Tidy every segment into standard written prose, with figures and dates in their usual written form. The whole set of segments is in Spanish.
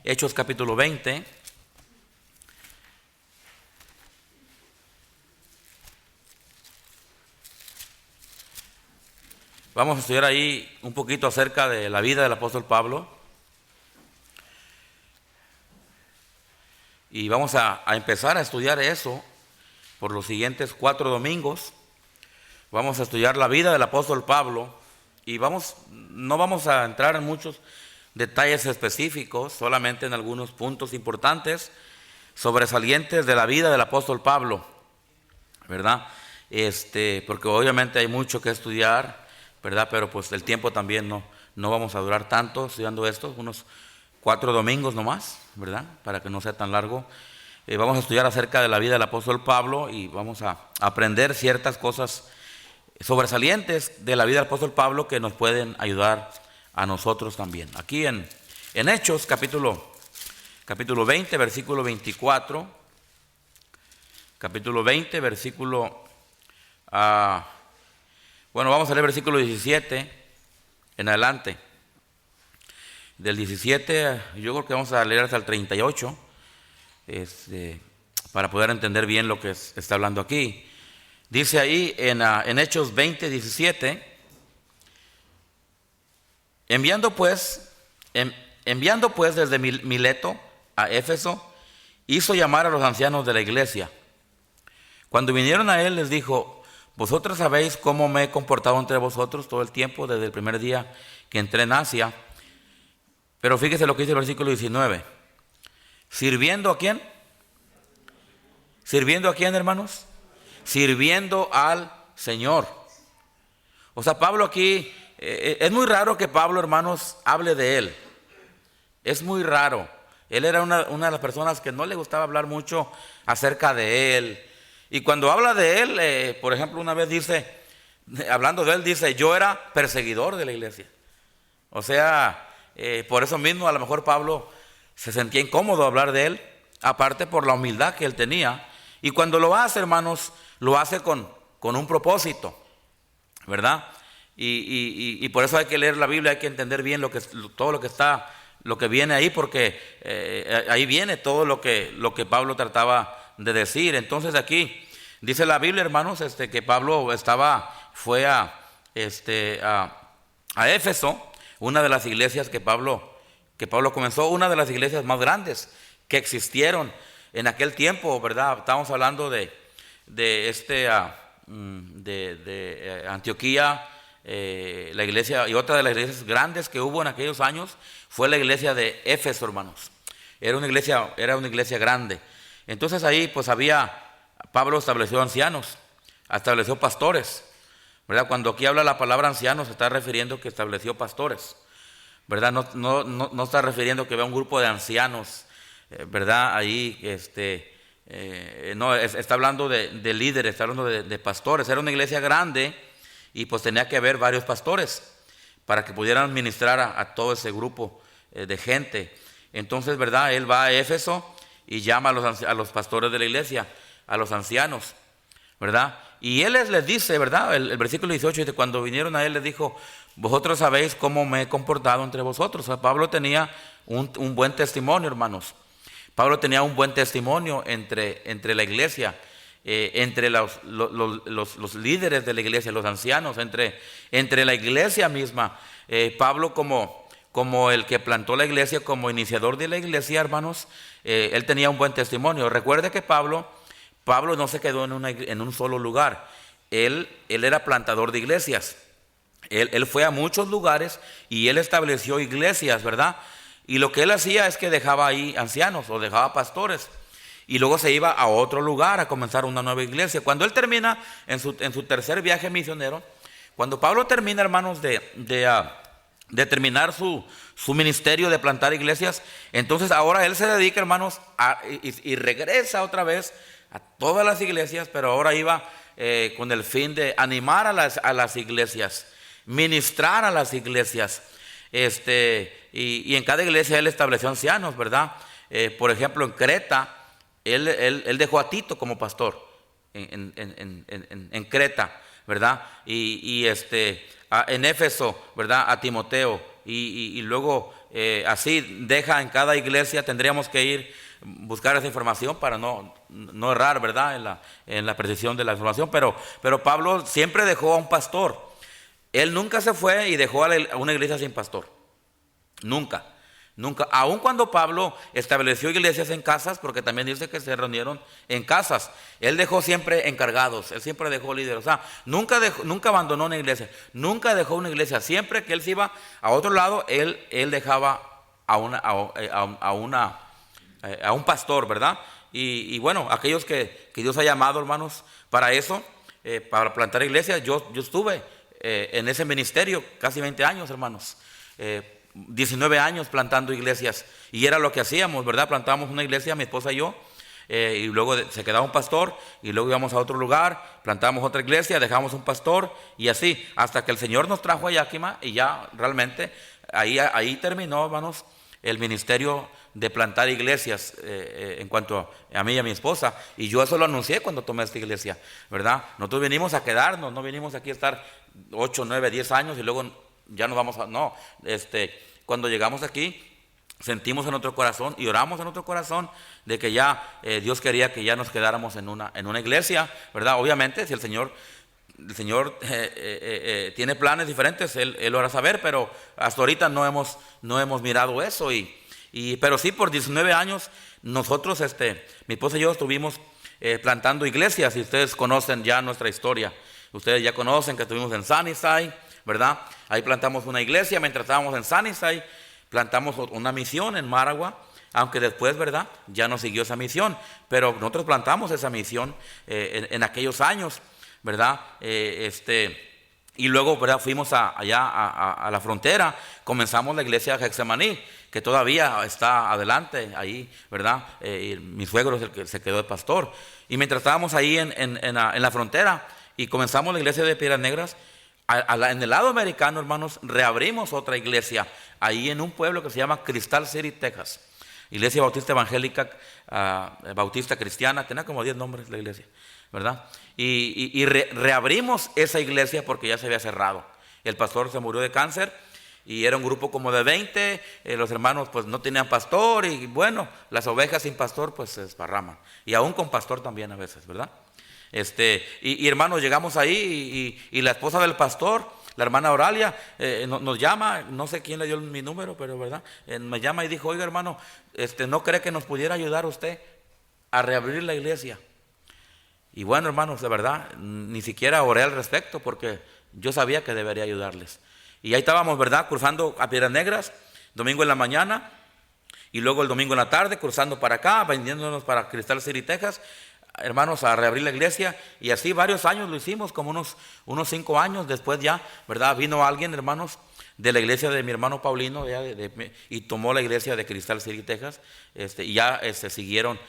Hechos capítulo 20. Vamos a estudiar ahí un poquito acerca de la vida del apóstol Pablo. Y vamos a empezar a estudiar eso por los siguientes 4 domingos. Vamos a estudiar la vida del apóstol Pablo y no vamos a entrar en muchos detalles específicos, solamente en algunos puntos importantes, sobresalientes de la vida del apóstol Pablo, ¿verdad? Porque obviamente hay mucho que estudiar, ¿verdad? Pero pues el tiempo también no vamos a durar tanto estudiando esto, unos 4 domingos nomás, ¿verdad? Para que no sea tan largo. Vamos a estudiar acerca de la vida del apóstol Pablo y vamos a aprender ciertas cosas sobresalientes de la vida del apóstol Pablo que nos pueden ayudar a nosotros también. Aquí en Hechos capítulo 20, versículo 24, capítulo 20, versículo, vamos a leer versículo 17 en adelante. Del 17, yo creo que vamos a leer hasta el 38, para poder entender bien lo que está hablando aquí. Dice ahí en Hechos 20, 17, enviando pues desde Mileto a Éfeso, hizo llamar a los ancianos de la iglesia. Cuando vinieron a él les dijo: vosotros sabéis cómo me he comportado entre vosotros todo el tiempo, desde el primer día que entré en Asia. Pero fíjese lo que dice el versículo 19. ¿Sirviendo a quién? ¿Sirviendo a quién, hermanos? Sirviendo al Señor. O sea, Pablo aquí, es muy raro que Pablo, hermanos, hable de él. Es muy raro. Él era una de las personas que no le gustaba hablar mucho acerca de él. Y cuando habla de él, por ejemplo, una vez dice, hablando de él, dice: yo era perseguidor de la iglesia. O sea, por eso mismo a lo mejor Pablo se sentía incómodo hablar de él, aparte por la humildad que él tenía. Y cuando lo hace, hermanos, lo hace con un propósito, ¿verdad? Y por eso hay que leer la Biblia, hay que entender bien todo lo que viene ahí, porque ahí viene todo lo que Pablo trataba de decir. Entonces aquí dice la Biblia, hermanos, que Pablo fue a Éfeso, una de las iglesias que Pablo comenzó, una de las iglesias más grandes que existieron en aquel tiempo, ¿verdad? Estamos hablando de Antioquía, la iglesia, y otra de las iglesias grandes que hubo en aquellos años fue la iglesia de Éfeso, hermanos. Era una iglesia grande. Entonces ahí pues Pablo estableció ancianos, estableció pastores, ¿verdad? Cuando aquí habla la palabra ancianos se está refiriendo que estableció pastores, ¿verdad? No está refiriendo que vea un grupo de ancianos, ¿verdad? Ahí está hablando de líderes, está hablando de pastores. Era una iglesia grande y pues tenía que haber varios pastores para que pudieran ministrar a todo ese grupo de gente. Entonces, ¿verdad? Él va a Éfeso y llama a los pastores de la iglesia, a los ancianos, ¿verdad? Y él les dice, ¿verdad? El versículo 18 dice: cuando vinieron a él les dijo: vosotros sabéis cómo me he comportado entre vosotros. O sea, Pablo tenía un buen testimonio, hermanos. Pablo tenía un buen testimonio entre la iglesia, entre los líderes de la iglesia, los ancianos, entre la iglesia misma. Pablo como el que plantó la iglesia, como iniciador de la iglesia, hermanos, él tenía un buen testimonio. Recuerde que Pablo no se quedó en un solo lugar. Él era plantador de iglesias. Él fue a muchos lugares y él estableció iglesias, ¿verdad? Y lo que él hacía es que dejaba ahí ancianos o dejaba pastores y luego se iba a otro lugar a comenzar una nueva iglesia. Cuando él termina en su tercer viaje misionero, cuando Pablo termina, hermanos, de terminar su ministerio de plantar iglesias, entonces ahora él se dedica, hermanos, y regresa otra vez a todas las iglesias, pero ahora iba con el fin de animar a las iglesias, ministrar a las iglesias. Y en cada iglesia él estableció ancianos, ¿verdad? Por ejemplo, en Creta, él dejó a Tito como pastor en Creta, ¿verdad? En Éfeso, ¿verdad? A Timoteo, y luego así deja en cada iglesia, tendríamos que ir buscar esa información para no errar, ¿verdad? En la precisión de la información, pero Pablo siempre dejó a un pastor. Él nunca se fue y dejó a una iglesia sin pastor. Nunca. Nunca, aun cuando Pablo estableció iglesias en casas, porque también dice que se reunieron en casas, él dejó siempre encargados, él siempre dejó líderes, o sea, nunca abandonó una iglesia, nunca dejó una iglesia, siempre que él se iba a otro lado, él dejaba a un pastor, ¿verdad? Y bueno, aquellos que Dios ha llamado, hermanos, para eso, para plantar iglesias, yo estuve en ese ministerio casi 20 años, hermanos. 19 años plantando iglesias, y era lo que hacíamos, ¿verdad? Plantábamos una iglesia, mi esposa y yo, y luego se quedaba un pastor, y luego íbamos a otro lugar, plantábamos otra iglesia, dejábamos un pastor, y así, hasta que el Señor nos trajo a Yakima, y ya realmente ahí terminó, hermanos, el ministerio de plantar iglesias en cuanto a mí y a mi esposa, y yo eso lo anuncié cuando tomé esta iglesia, ¿verdad? Nosotros venimos a quedarnos, no venimos aquí a estar 8, 9, 10 años y luego ya nos vamos a... No, cuando llegamos aquí sentimos en nuestro corazón y oramos en nuestro corazón de que ya Dios quería que ya nos quedáramos en una iglesia, ¿verdad? Obviamente si el Señor tiene planes diferentes, Él lo hará saber, pero hasta ahorita no hemos mirado eso, pero sí por 19 años nosotros, mi esposa y yo estuvimos plantando iglesias, y ustedes conocen ya nuestra historia, ustedes ya conocen que estuvimos en Sunnyside, ¿verdad? Ahí plantamos una iglesia, mientras estábamos en Sunnyside, plantamos una misión en Maragua, aunque después, ¿verdad? Ya no siguió esa misión, pero nosotros plantamos esa misión en aquellos años, ¿verdad? Y luego, ¿verdad? Fuimos allá a la frontera, comenzamos la iglesia de Getsemaní, que todavía está adelante ahí, ¿verdad? Mi suegro es el que se quedó de pastor, y mientras estábamos ahí en la frontera y comenzamos la iglesia de Piedras Negras, en el lado americano, hermanos, reabrimos otra iglesia ahí en un pueblo que se llama Crystal City, Texas. Iglesia Bautista Evangélica, Bautista Cristiana, tenía como 10 nombres la iglesia, ¿verdad? Y reabrimos esa iglesia porque ya se había cerrado. El pastor se murió de cáncer y era un grupo como de 20, los hermanos pues no tenían pastor, y bueno, las ovejas sin pastor pues se esparraman, y aún con pastor también a veces, ¿verdad? Y hermanos, llegamos ahí y la esposa del pastor, la hermana Auralia, nos llama, no sé quién le dio mi número, pero verdad, me llama y dijo: oiga, hermano, ¿no cree que nos pudiera ayudar usted a reabrir la iglesia? Y bueno, hermanos, de verdad, ni siquiera oré al respecto porque yo sabía que debería ayudarles. Y ahí estábamos, ¿verdad?, cruzando a Piedras Negras, domingo en la mañana, y luego el domingo en la tarde, cruzando para acá, vendiéndonos para Crystal City, Texas, hermanos, a reabrir la iglesia. Y así varios años lo hicimos, como unos 5 años después ya, ¿verdad? Vino alguien, hermanos, de la iglesia de mi hermano Paulino y tomó la iglesia de Crystal City, Texas, y ya siguieron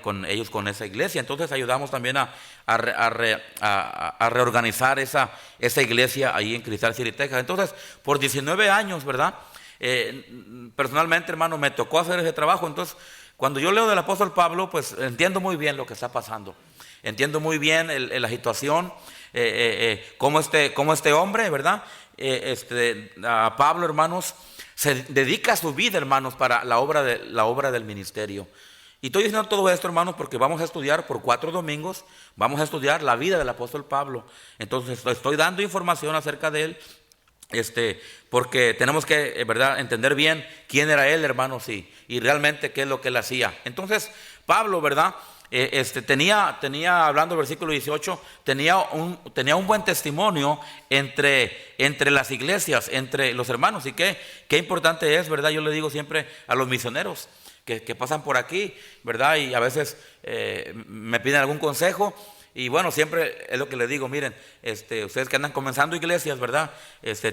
con ellos con esa iglesia. Entonces ayudamos también a reorganizar esa iglesia ahí en Crystal City, Texas. Entonces, por 19 años, ¿verdad? Personalmente, hermano, me tocó hacer ese trabajo. Entonces, cuando yo leo del apóstol Pablo, pues entiendo muy bien lo que está pasando. Entiendo muy bien la situación, cómo este hombre, ¿verdad? A Pablo, hermanos, se dedica su vida, hermanos, para la obra del ministerio. Y estoy diciendo todo esto, hermanos, porque vamos a estudiar por 4 domingos, vamos a estudiar la vida del apóstol Pablo. Entonces estoy dando información acerca de él, porque tenemos que, ¿verdad?, entender bien quién era él, hermanos, y realmente qué es lo que él hacía. Entonces Pablo, ¿verdad?, tenía, hablando del versículo 18, tenía un buen testimonio entre las iglesias, entre los hermanos. Y qué importante es, ¿verdad? Yo le digo siempre a los misioneros que pasan por aquí, ¿verdad? Y a veces me piden algún consejo. Y bueno, siempre es lo que les digo: miren, ustedes que andan comenzando iglesias, ¿verdad?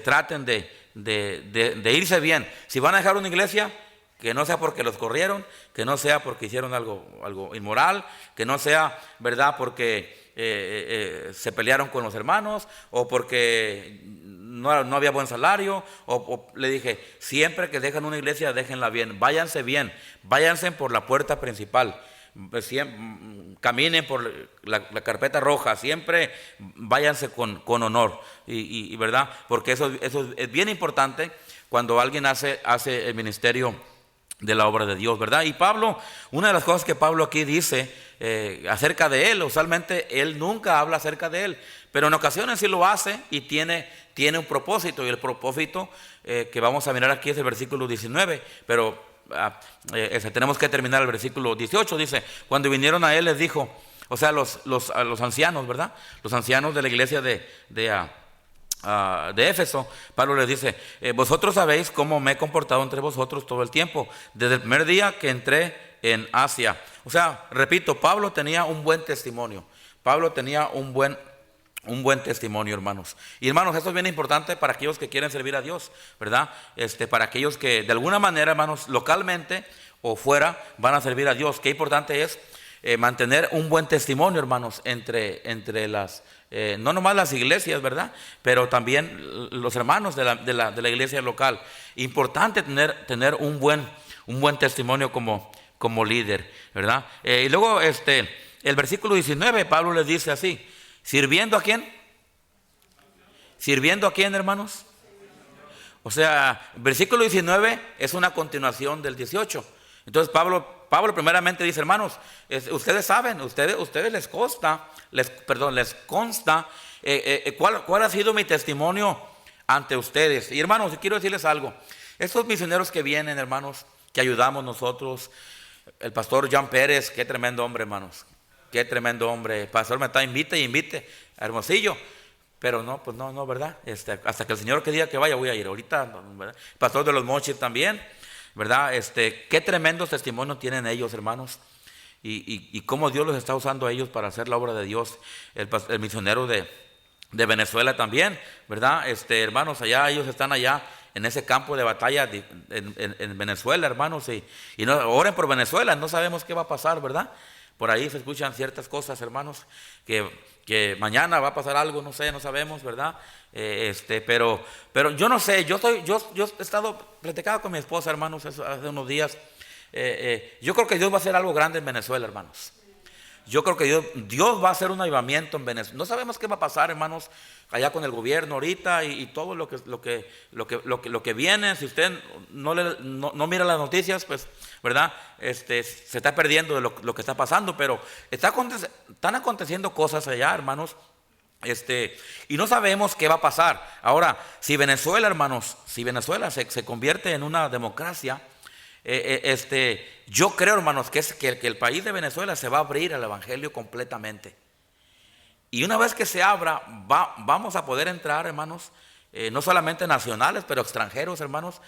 Traten de irse bien. Si van a dejar una iglesia, que no sea porque los corrieron, que no sea porque hicieron algo inmoral, que no sea, ¿verdad?, porque se pelearon con los hermanos, o porque no había buen salario, o le dije, siempre que dejan una iglesia, déjenla bien, váyanse por la puerta principal. Caminen por la carpeta roja, siempre váyanse con honor, y verdad, porque eso es bien importante. cuando alguien hace el ministerio de la obra de Dios, ¿verdad? Y Pablo, una de las cosas que Pablo aquí dice acerca de él, usualmente él nunca habla acerca de él, pero en ocasiones sí lo hace y tiene un propósito, y el propósito que vamos a mirar aquí es el versículo 19, pero tenemos que terminar el versículo 18. Dice: cuando vinieron a él les dijo, o sea, a los ancianos, ¿verdad? Los ancianos de la iglesia de Éfeso, Pablo les dice: vosotros sabéis cómo me he comportado entre vosotros todo el tiempo, desde el primer día que entré en Asia. O sea, repito, Pablo tenía un buen testimonio. Pablo tenía un buen testimonio, hermanos. Y hermanos, esto es bien importante para aquellos que quieren servir a Dios, ¿verdad? Para aquellos que de alguna manera, hermanos, localmente o fuera van a servir a Dios. Qué importante es mantener un buen testimonio, hermanos, entre las no nomás las iglesias, ¿verdad? Pero también los hermanos de la iglesia local. Importante tener un buen testimonio como líder, ¿verdad? Y luego el versículo 19, Pablo les dice así: ¿sirviendo a quién? ¿Sirviendo a quién, hermanos? O sea, el versículo 19 es una continuación del 18. Entonces Pablo primeramente dice: hermanos, ustedes saben, ustedes les consta cuál ha sido mi testimonio ante ustedes. Y hermanos, quiero decirles algo. Estos misioneros que vienen, hermanos, que ayudamos nosotros, el pastor John Pérez, qué tremendo hombre, hermanos, qué tremendo hombre. El pastor me está invite a Hermosillo. Pero no, pues no, ¿verdad? Hasta que el Señor que diga que vaya, voy a ir. Ahorita, ¿verdad? El pastor de los Mochis también, ¿verdad? Qué tremendos testimonios tienen ellos, hermanos. Y cómo Dios los está usando a ellos para hacer la obra de Dios. El misionero de Venezuela también, ¿verdad? Hermanos, ellos están allá en ese campo de batalla en Venezuela, hermanos. Y no, oren por Venezuela, no sabemos qué va a pasar, ¿verdad? Por ahí se escuchan ciertas cosas, hermanos, que mañana va a pasar algo, no sé, no sabemos, ¿verdad? Pero yo no sé, yo he estado platicando con mi esposa, hermanos, hace unos días. Yo creo que Dios va a hacer algo grande en Venezuela, hermanos. Yo creo que Dios va a hacer un avivamiento en Venezuela. No sabemos qué va a pasar, hermanos, allá con el gobierno ahorita y todo lo que viene. Si usted no mira las noticias, pues, ¿verdad? Se está perdiendo de lo que está pasando, pero están aconteciendo cosas allá, hermanos. Y no sabemos qué va a pasar. Ahora, si Venezuela, hermanos, se convierte en una democracia, yo creo, hermanos, que el país de Venezuela se va a abrir al evangelio completamente. Y una vez que se abra, vamos a poder entrar, hermanos, no solamente nacionales, pero extranjeros, hermanos.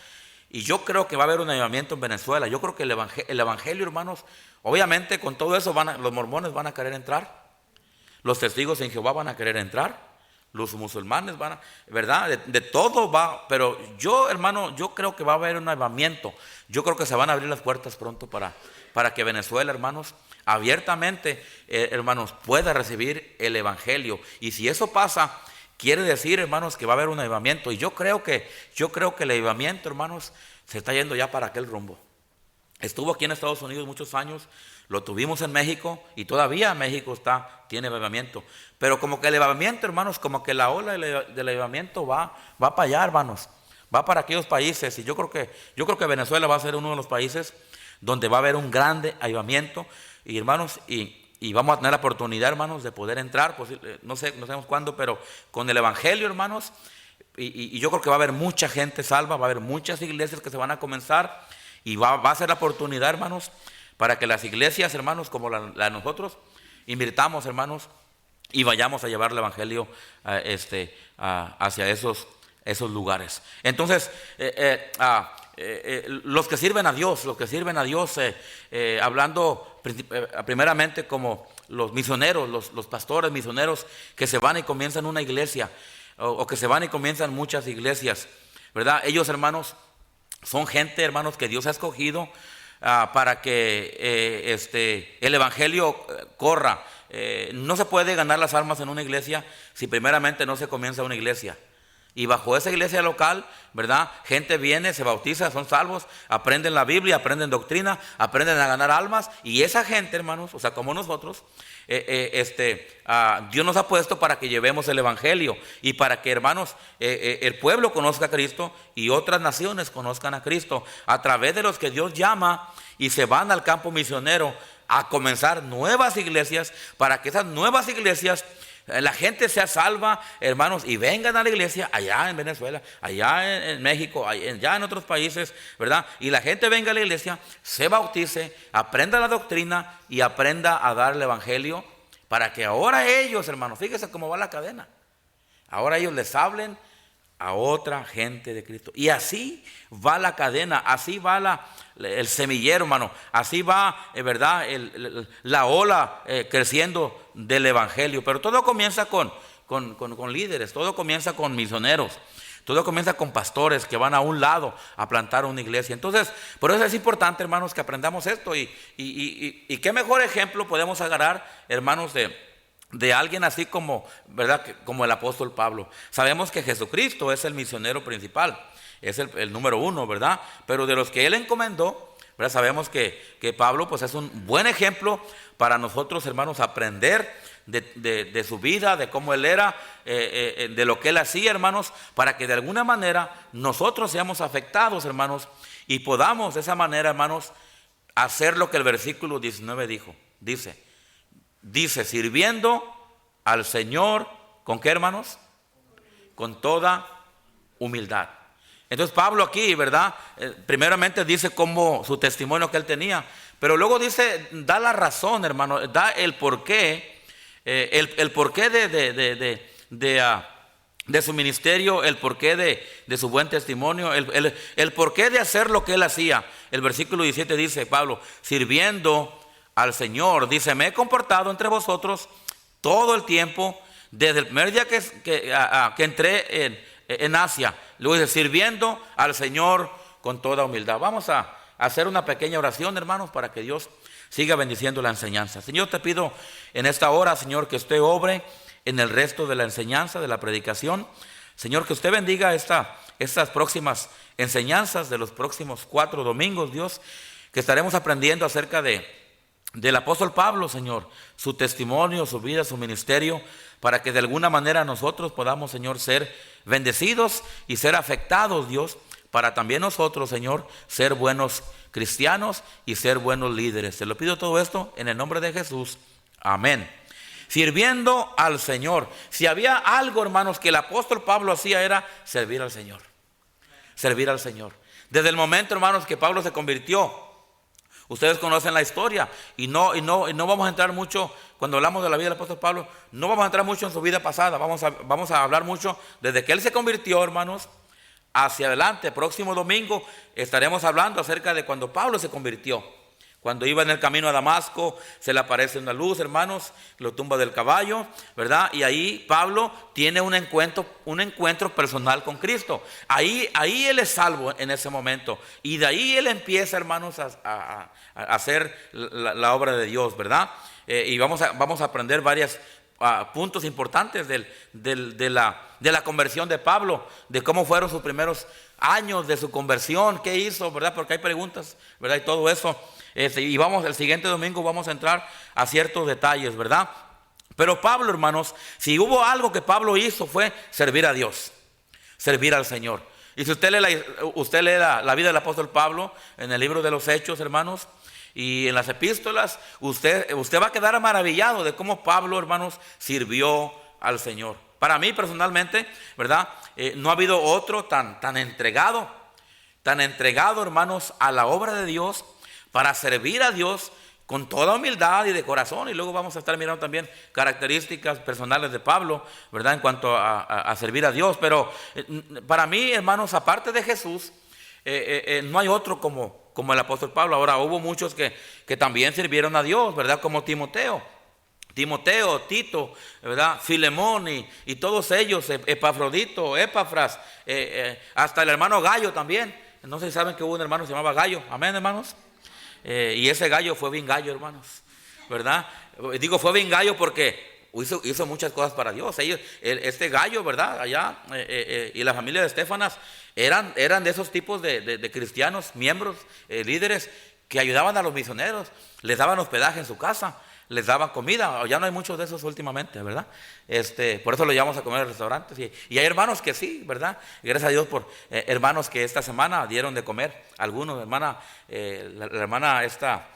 Y yo creo que va a haber un avivamiento en Venezuela. Yo creo que el evangelio, hermanos, obviamente con todo eso los mormones van a querer entrar, los testigos en Jehová van a querer entrar, los musulmanes ¿verdad? De todo va. Pero yo, hermano, yo creo que va a haber un avivamiento. Yo creo que se van a abrir las puertas pronto para que Venezuela, hermanos, abiertamente, hermanos, pueda recibir el evangelio. Y si eso pasa, quiere decir, hermanos, que va a haber un avivamiento. Y yo creo que el avivamiento, hermanos, se está yendo ya para aquel rumbo. Estuvo aquí en Estados Unidos muchos años, lo tuvimos en México y todavía México tiene avivamiento. Pero como que el avivamiento, hermanos, como que la ola del avivamiento va para allá, hermanos. Va para aquellos países. Y yo creo que Venezuela va a ser uno de los países donde va a haber un grande avivamiento. Y hermanos, y vamos a tener la oportunidad, hermanos, de poder entrar, pues, no sabemos cuándo, pero con el evangelio, hermanos. Y yo creo que va a haber mucha gente salva, va a haber muchas iglesias que se van a comenzar. Y va a ser la oportunidad, hermanos, para que las iglesias, hermanos, como la de nosotros, invirtamos, hermanos, y vayamos a llevar el evangelio hacia esos lugares. Entonces, los que sirven a Dios, hablando primeramente como los misioneros, los pastores misioneros que se van y comienzan una iglesia, o que se van y comienzan muchas iglesias, ¿verdad? Ellos, hermanos, son gente, hermanos, que Dios ha escogido para que el evangelio corra. No se puede ganar las almas en una iglesia si primeramente no se comienza una iglesia. Y bajo esa iglesia local, ¿verdad? Gente viene, se bautiza, son salvos, aprenden la Biblia, aprenden doctrina, aprenden a ganar almas. Y esa gente, hermanos, o sea, como nosotros, Dios nos ha puesto para que llevemos el evangelio y para que, hermanos, el pueblo conozca a Cristo y otras naciones conozcan a Cristo a través de los que Dios llama y se van al campo misionero a comenzar nuevas iglesias, para que esas nuevas iglesias la gente sea salva, hermanos, y vengan a la iglesia allá en Venezuela, allá en México, allá en otros países, ¿verdad? Y la gente venga a la iglesia, se bautice, aprenda la doctrina y aprenda a dar el evangelio, para que ahora ellos, hermanos, fíjense cómo va la cadena. Ahora ellos les hablen a otra gente de Cristo. Y así va la cadena, así va el semillero, hermano. Así va, ¿verdad? La ola creciendo del evangelio. Pero todo comienza con líderes, todo comienza con misioneros, todo comienza con pastores que van a un lado a plantar una iglesia. Entonces, por eso es importante, hermanos, que aprendamos esto. Y qué mejor ejemplo podemos agarrar, hermanos, de alguien así como, ¿verdad? Como el apóstol Pablo. Sabemos que Jesucristo es el misionero principal, es el número uno, ¿verdad? Pero de los que él encomendó, ¿verdad? Sabemos que Pablo pues es un buen ejemplo para nosotros, hermanos, aprender de su vida, de cómo él era, de lo que él hacía, hermanos, para que de alguna manera nosotros seamos afectados, hermanos, y podamos de esa manera, hermanos, hacer lo que el versículo 19 dice, sirviendo al Señor, ¿con qué, hermanos? Con toda humildad. Entonces Pablo aquí, ¿verdad? Primeramente dice cómo su testimonio que él tenía, pero luego dice, da la razón, hermano, da el porqué, el porqué de su ministerio, el porqué de su buen testimonio, el porqué de hacer lo que él hacía. El versículo 17 dice, Pablo, sirviendo al Señor, dice, me he comportado entre vosotros todo el tiempo, desde el primer día que entré en Asia. Luego dice, sirviendo al Señor con toda humildad. Vamos a hacer una pequeña oración, hermanos, para que Dios siga bendiciendo la enseñanza. Señor, te pido en esta hora, Señor, que usted obre en el resto de la enseñanza, de la predicación. Señor, que usted bendiga estas próximas enseñanzas de los próximos 4 domingos, Dios, que estaremos aprendiendo acerca del apóstol Pablo, Señor, su testimonio, su vida, su ministerio, para que de alguna manera nosotros podamos, Señor, ser bendecidos y ser afectados, Dios, para también nosotros, Señor, ser buenos cristianos y ser buenos líderes. Te lo pido todo esto en el nombre de Jesús. Amén. Sirviendo al Señor. Si había algo, hermanos, que el apóstol Pablo hacía, era servir al Señor. Servir al Señor. Desde el momento, hermanos, que Pablo se convirtió, ustedes conocen la historia y no vamos a entrar mucho, cuando hablamos de la vida del apóstol Pablo, no vamos a entrar mucho en su vida pasada, vamos a hablar mucho desde que él se convirtió, hermanos, hacia adelante. Próximo domingo estaremos hablando acerca de cuando Pablo se convirtió. Cuando iba en el camino a Damasco, se le aparece una luz, hermanos, lo tumba del caballo, ¿verdad? Y ahí Pablo tiene un encuentro personal con Cristo. Ahí él es salvo en ese momento. Y de ahí él empieza, hermanos, a hacer la obra de Dios, ¿verdad? Y vamos a aprender varios puntos importantes de la conversión de Pablo, de cómo fueron sus primeros años de su conversión, qué hizo, ¿verdad? Porque hay preguntas, ¿verdad? Y todo eso. Y el siguiente domingo vamos a entrar a ciertos detalles, ¿verdad? Pero Pablo, hermanos, si hubo algo que Pablo hizo fue servir a Dios, servir al Señor. Y si usted lee la vida del apóstol Pablo en el libro de los Hechos, hermanos, y en las epístolas, usted va a quedar maravillado de cómo Pablo, hermanos, sirvió al Señor. Para mí personalmente, ¿verdad? No ha habido otro tan entregado, hermanos, a la obra de Dios, para servir a Dios con toda humildad y de corazón. Y luego vamos a estar mirando también características personales de Pablo, ¿verdad? En cuanto a servir a Dios. Pero para mí, hermanos, aparte de Jesús, no hay otro como el apóstol Pablo. Ahora, hubo muchos que también sirvieron a Dios, ¿verdad? Como Timoteo, Tito, ¿verdad? Filemón y todos ellos, Epafrodito, Epafras, hasta el hermano Gallo también. No sé si saben que hubo un hermano que se llamaba Gallo. Amén, hermanos. Y ese gallo fue bien gallo, hermanos, ¿verdad? Digo fue bien gallo porque hizo muchas cosas para Dios. Este Gallo, ¿verdad? Allá, y la familia de Estefanas eran de esos tipos de cristianos, miembros, líderes, que ayudaban a los misioneros, les daban hospedaje en su casa, les daban comida. Ya no hay muchos de esos últimamente, ¿verdad? Por eso lo llevamos a comer en restaurantes. Y hay hermanos que sí, ¿verdad? Gracias a Dios por hermanos que esta semana dieron de comer. Algunos, hermana, la hermana esta,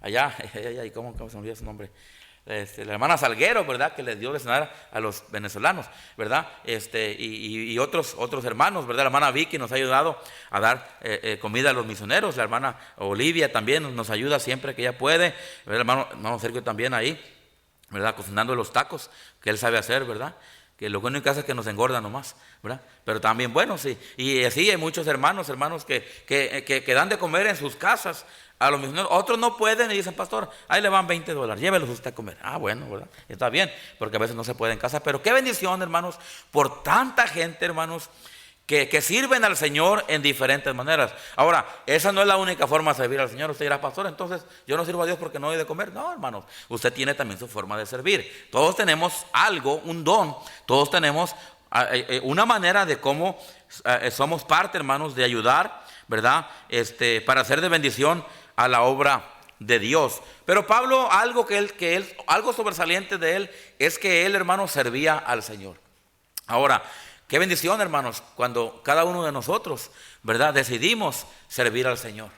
allá, ¿cómo se me olvida su nombre? La hermana Salguero, ¿verdad? Que les dio de cenar a los venezolanos, ¿verdad? Y otros hermanos, ¿verdad? La hermana Vicky nos ha ayudado a dar comida a los misioneros. La hermana Olivia también nos ayuda siempre que ella puede, ¿verdad? Hermano Sergio también ahí, ¿verdad? Cocinando los tacos que él sabe hacer, ¿verdad? Que lo bueno en casa es que nos engorda nomás, ¿verdad? Pero también, bueno, sí. Y así hay muchos hermanos que dan de comer en sus casas a los misioneros. Otros no pueden y dicen, pastor, ahí le van $20, llévelos usted a comer. Bueno, ¿verdad? Está bien, porque a veces no se puede en casa. Pero qué bendición, hermanos, por tanta gente, hermanos, que sirven al Señor en diferentes maneras. Ahora, esa no es la única forma de servir al Señor. Usted dirá, pastor, entonces yo no sirvo a Dios porque no doy de comer. No, hermanos, usted tiene también su forma de servir. Todos tenemos algo, un don. Todos tenemos una manera de cómo somos parte, hermanos, de ayudar, ¿verdad? Para hacer de bendición a la obra de Dios. Pero Pablo, algo sobresaliente de él es que él, hermano, servía al Señor. Ahora, qué bendición, hermanos, cuando cada uno de nosotros, ¿verdad?, decidimos servir al Señor.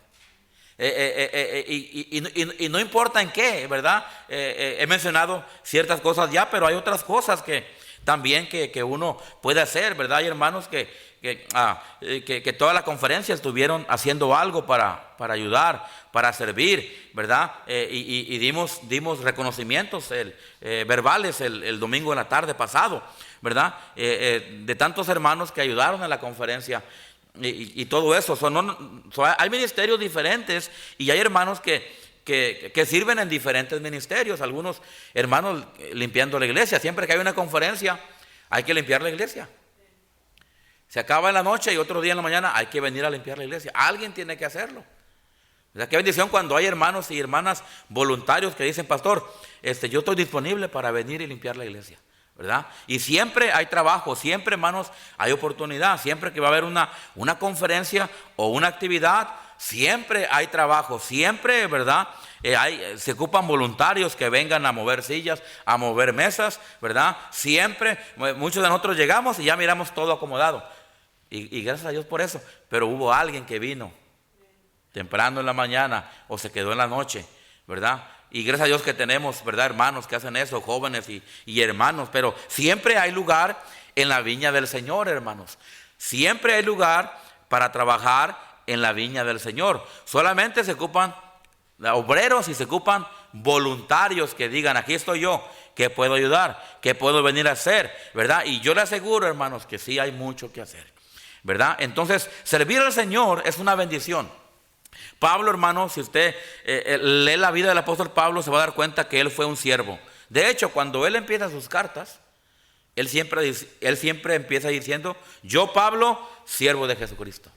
Y no importa en qué, ¿verdad? He mencionado ciertas cosas ya, pero hay otras cosas que también que uno puede hacer, ¿verdad? Hay hermanos que toda la conferencia estuvieron haciendo algo para ayudar, para servir, ¿verdad? Y dimos reconocimientos verbales el domingo en la tarde pasado, ¿verdad? De tantos hermanos que ayudaron en la conferencia y todo eso. Hay ministerios diferentes y hay hermanos que sirven en diferentes ministerios. Algunos hermanos limpiando la iglesia. Siempre que hay una conferencia hay que limpiar la iglesia. Se acaba en la noche y otro día en la mañana hay que venir a limpiar la iglesia. Alguien tiene que hacerlo. O sea, qué bendición cuando hay hermanos y hermanas voluntarios que dicen, pastor, yo estoy disponible para venir y limpiar la iglesia, ¿verdad? Y siempre hay trabajo, siempre, hermanos, hay oportunidad. Siempre que va a haber una conferencia o una actividad, siempre hay trabajo, siempre, ¿verdad? Se ocupan voluntarios que vengan a mover sillas, a mover mesas, ¿verdad? Siempre, muchos de nosotros llegamos y ya miramos todo acomodado. Y gracias a Dios por eso. Pero hubo alguien que vino temprano en la mañana o se quedó en la noche, ¿verdad? Y gracias a Dios que tenemos, ¿verdad?, hermanos que hacen eso, jóvenes y hermanos. Pero siempre hay lugar en la viña del Señor, hermanos. Siempre hay lugar para trabajar en la viña del Señor. Solamente se ocupan obreros y se ocupan voluntarios que digan, aquí estoy yo, ¿qué puedo ayudar? ¿Qué puedo venir a hacer? ¿Verdad? Y yo le aseguro, hermanos, que sí hay mucho que hacer, ¿verdad? Entonces, servir al Señor es una bendición. Pablo, hermano, si usted lee la vida del apóstol Pablo, se va a dar cuenta que él fue un siervo. De hecho, cuando él empieza sus cartas, él siempre empieza diciendo, yo, Pablo, siervo de Jesucristo.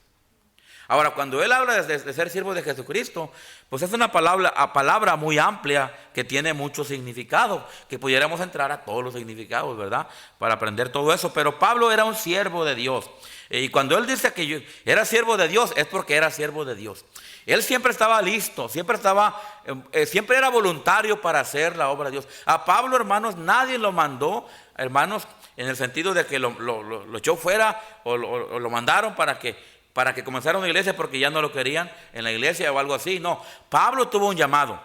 Ahora, cuando él habla de ser siervo de Jesucristo, pues es una palabra muy amplia que tiene mucho significado, que pudiéramos entrar a todos los significados, ¿verdad?, para aprender todo eso. Pero Pablo era un siervo de Dios. Y cuando él dice que yo era siervo de Dios, es porque era siervo de Dios. Él siempre estaba listo, siempre era voluntario para hacer la obra de Dios. A Pablo, hermanos, nadie lo mandó, hermanos, en el sentido de que lo echó fuera o lo mandaron para que comenzara una iglesia porque ya no lo querían en la iglesia o algo así. No, Pablo tuvo un llamado.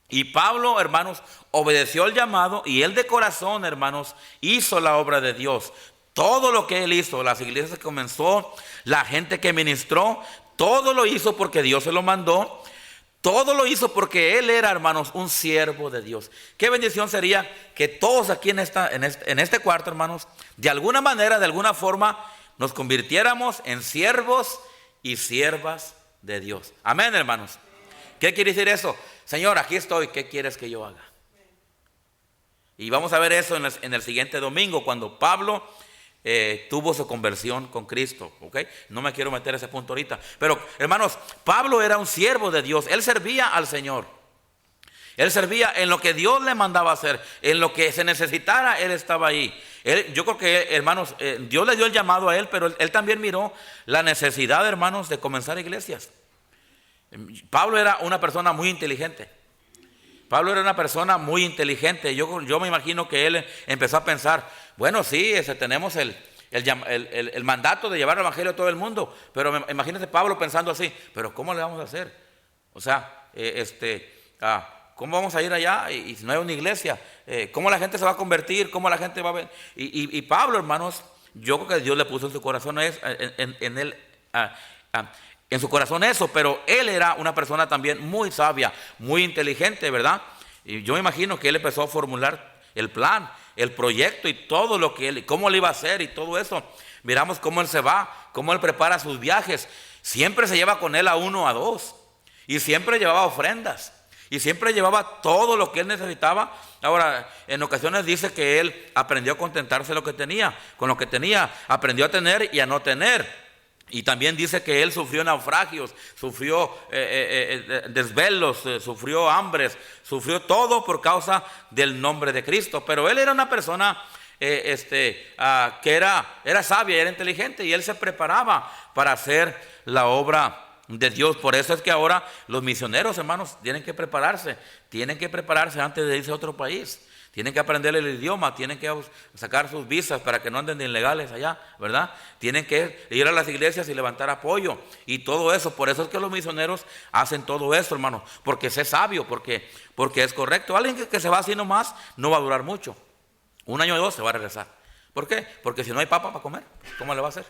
Y Pablo, hermanos, obedeció el llamado y él de corazón, hermanos, hizo la obra de Dios. Todo lo que él hizo, las iglesias que comenzó, la gente que ministró, todo lo hizo porque Dios se lo mandó. Todo lo hizo porque él era, hermanos, un siervo de Dios. Qué bendición sería que todos aquí en este cuarto, hermanos, de alguna manera, de alguna forma, nos convirtiéramos en siervos y siervas de Dios. Amén, hermanos. ¿Qué quiere decir eso? Señor, aquí estoy, ¿qué quieres que yo haga? Y vamos a ver eso en el siguiente domingo, cuando Pablo tuvo su conversión con Cristo, ¿ok? No me quiero meter a ese punto ahorita. Pero, hermanos, Pablo era un siervo de Dios. Él servía al Señor. Él servía en lo que Dios le mandaba hacer, en lo que se necesitara, él estaba ahí. Yo creo que, hermanos, Dios le dio el llamado a él, pero él también miró la necesidad, hermanos, de comenzar iglesias. Pablo era una persona muy inteligente. Pablo era una persona muy inteligente. Yo me imagino que él empezó a pensar, bueno, sí, tenemos el mandato de llevar el evangelio a todo el mundo, pero imagínese Pablo pensando así, pero ¿cómo le vamos a hacer? O sea, ¿cómo vamos a ir allá y si no hay una iglesia? ¿Cómo la gente se va a convertir? ¿Cómo la gente va a ver? Y Pablo, hermanos, yo creo que Dios le puso en su corazón en su corazón eso, pero él era una persona también muy sabia, muy inteligente, ¿verdad? Y yo me imagino que él empezó a formular el plan, el proyecto y todo lo que cómo le iba a hacer y todo eso. Miramos cómo él se va, cómo él prepara sus viajes. Siempre se lleva con él a uno, a dos. Y siempre llevaba ofrendas. Y siempre llevaba todo lo que él necesitaba. Ahora, en ocasiones dice que él aprendió a contentarse con lo que tenía. Aprendió a tener y a no tener. Y también dice que él sufrió naufragios, sufrió desvelos, sufrió hambres, sufrió todo por causa del nombre de Cristo. Pero él era una persona que era sabia, era inteligente y él se preparaba para hacer la obra de Dios. Por eso es que ahora los misioneros, hermanos, tienen que prepararse antes de irse a otro país. Tienen que aprender el idioma, tienen que sacar sus visas para que no anden de ilegales allá, ¿verdad? Tienen que ir a las iglesias y levantar apoyo y todo eso. Por eso es que los misioneros hacen todo eso, hermano, porque es sabio, porque es correcto. Alguien que se va así nomás no va a durar mucho. 1 año o 2 se va a regresar. ¿Por qué? Porque si no hay papa para comer, ¿cómo le va a hacer?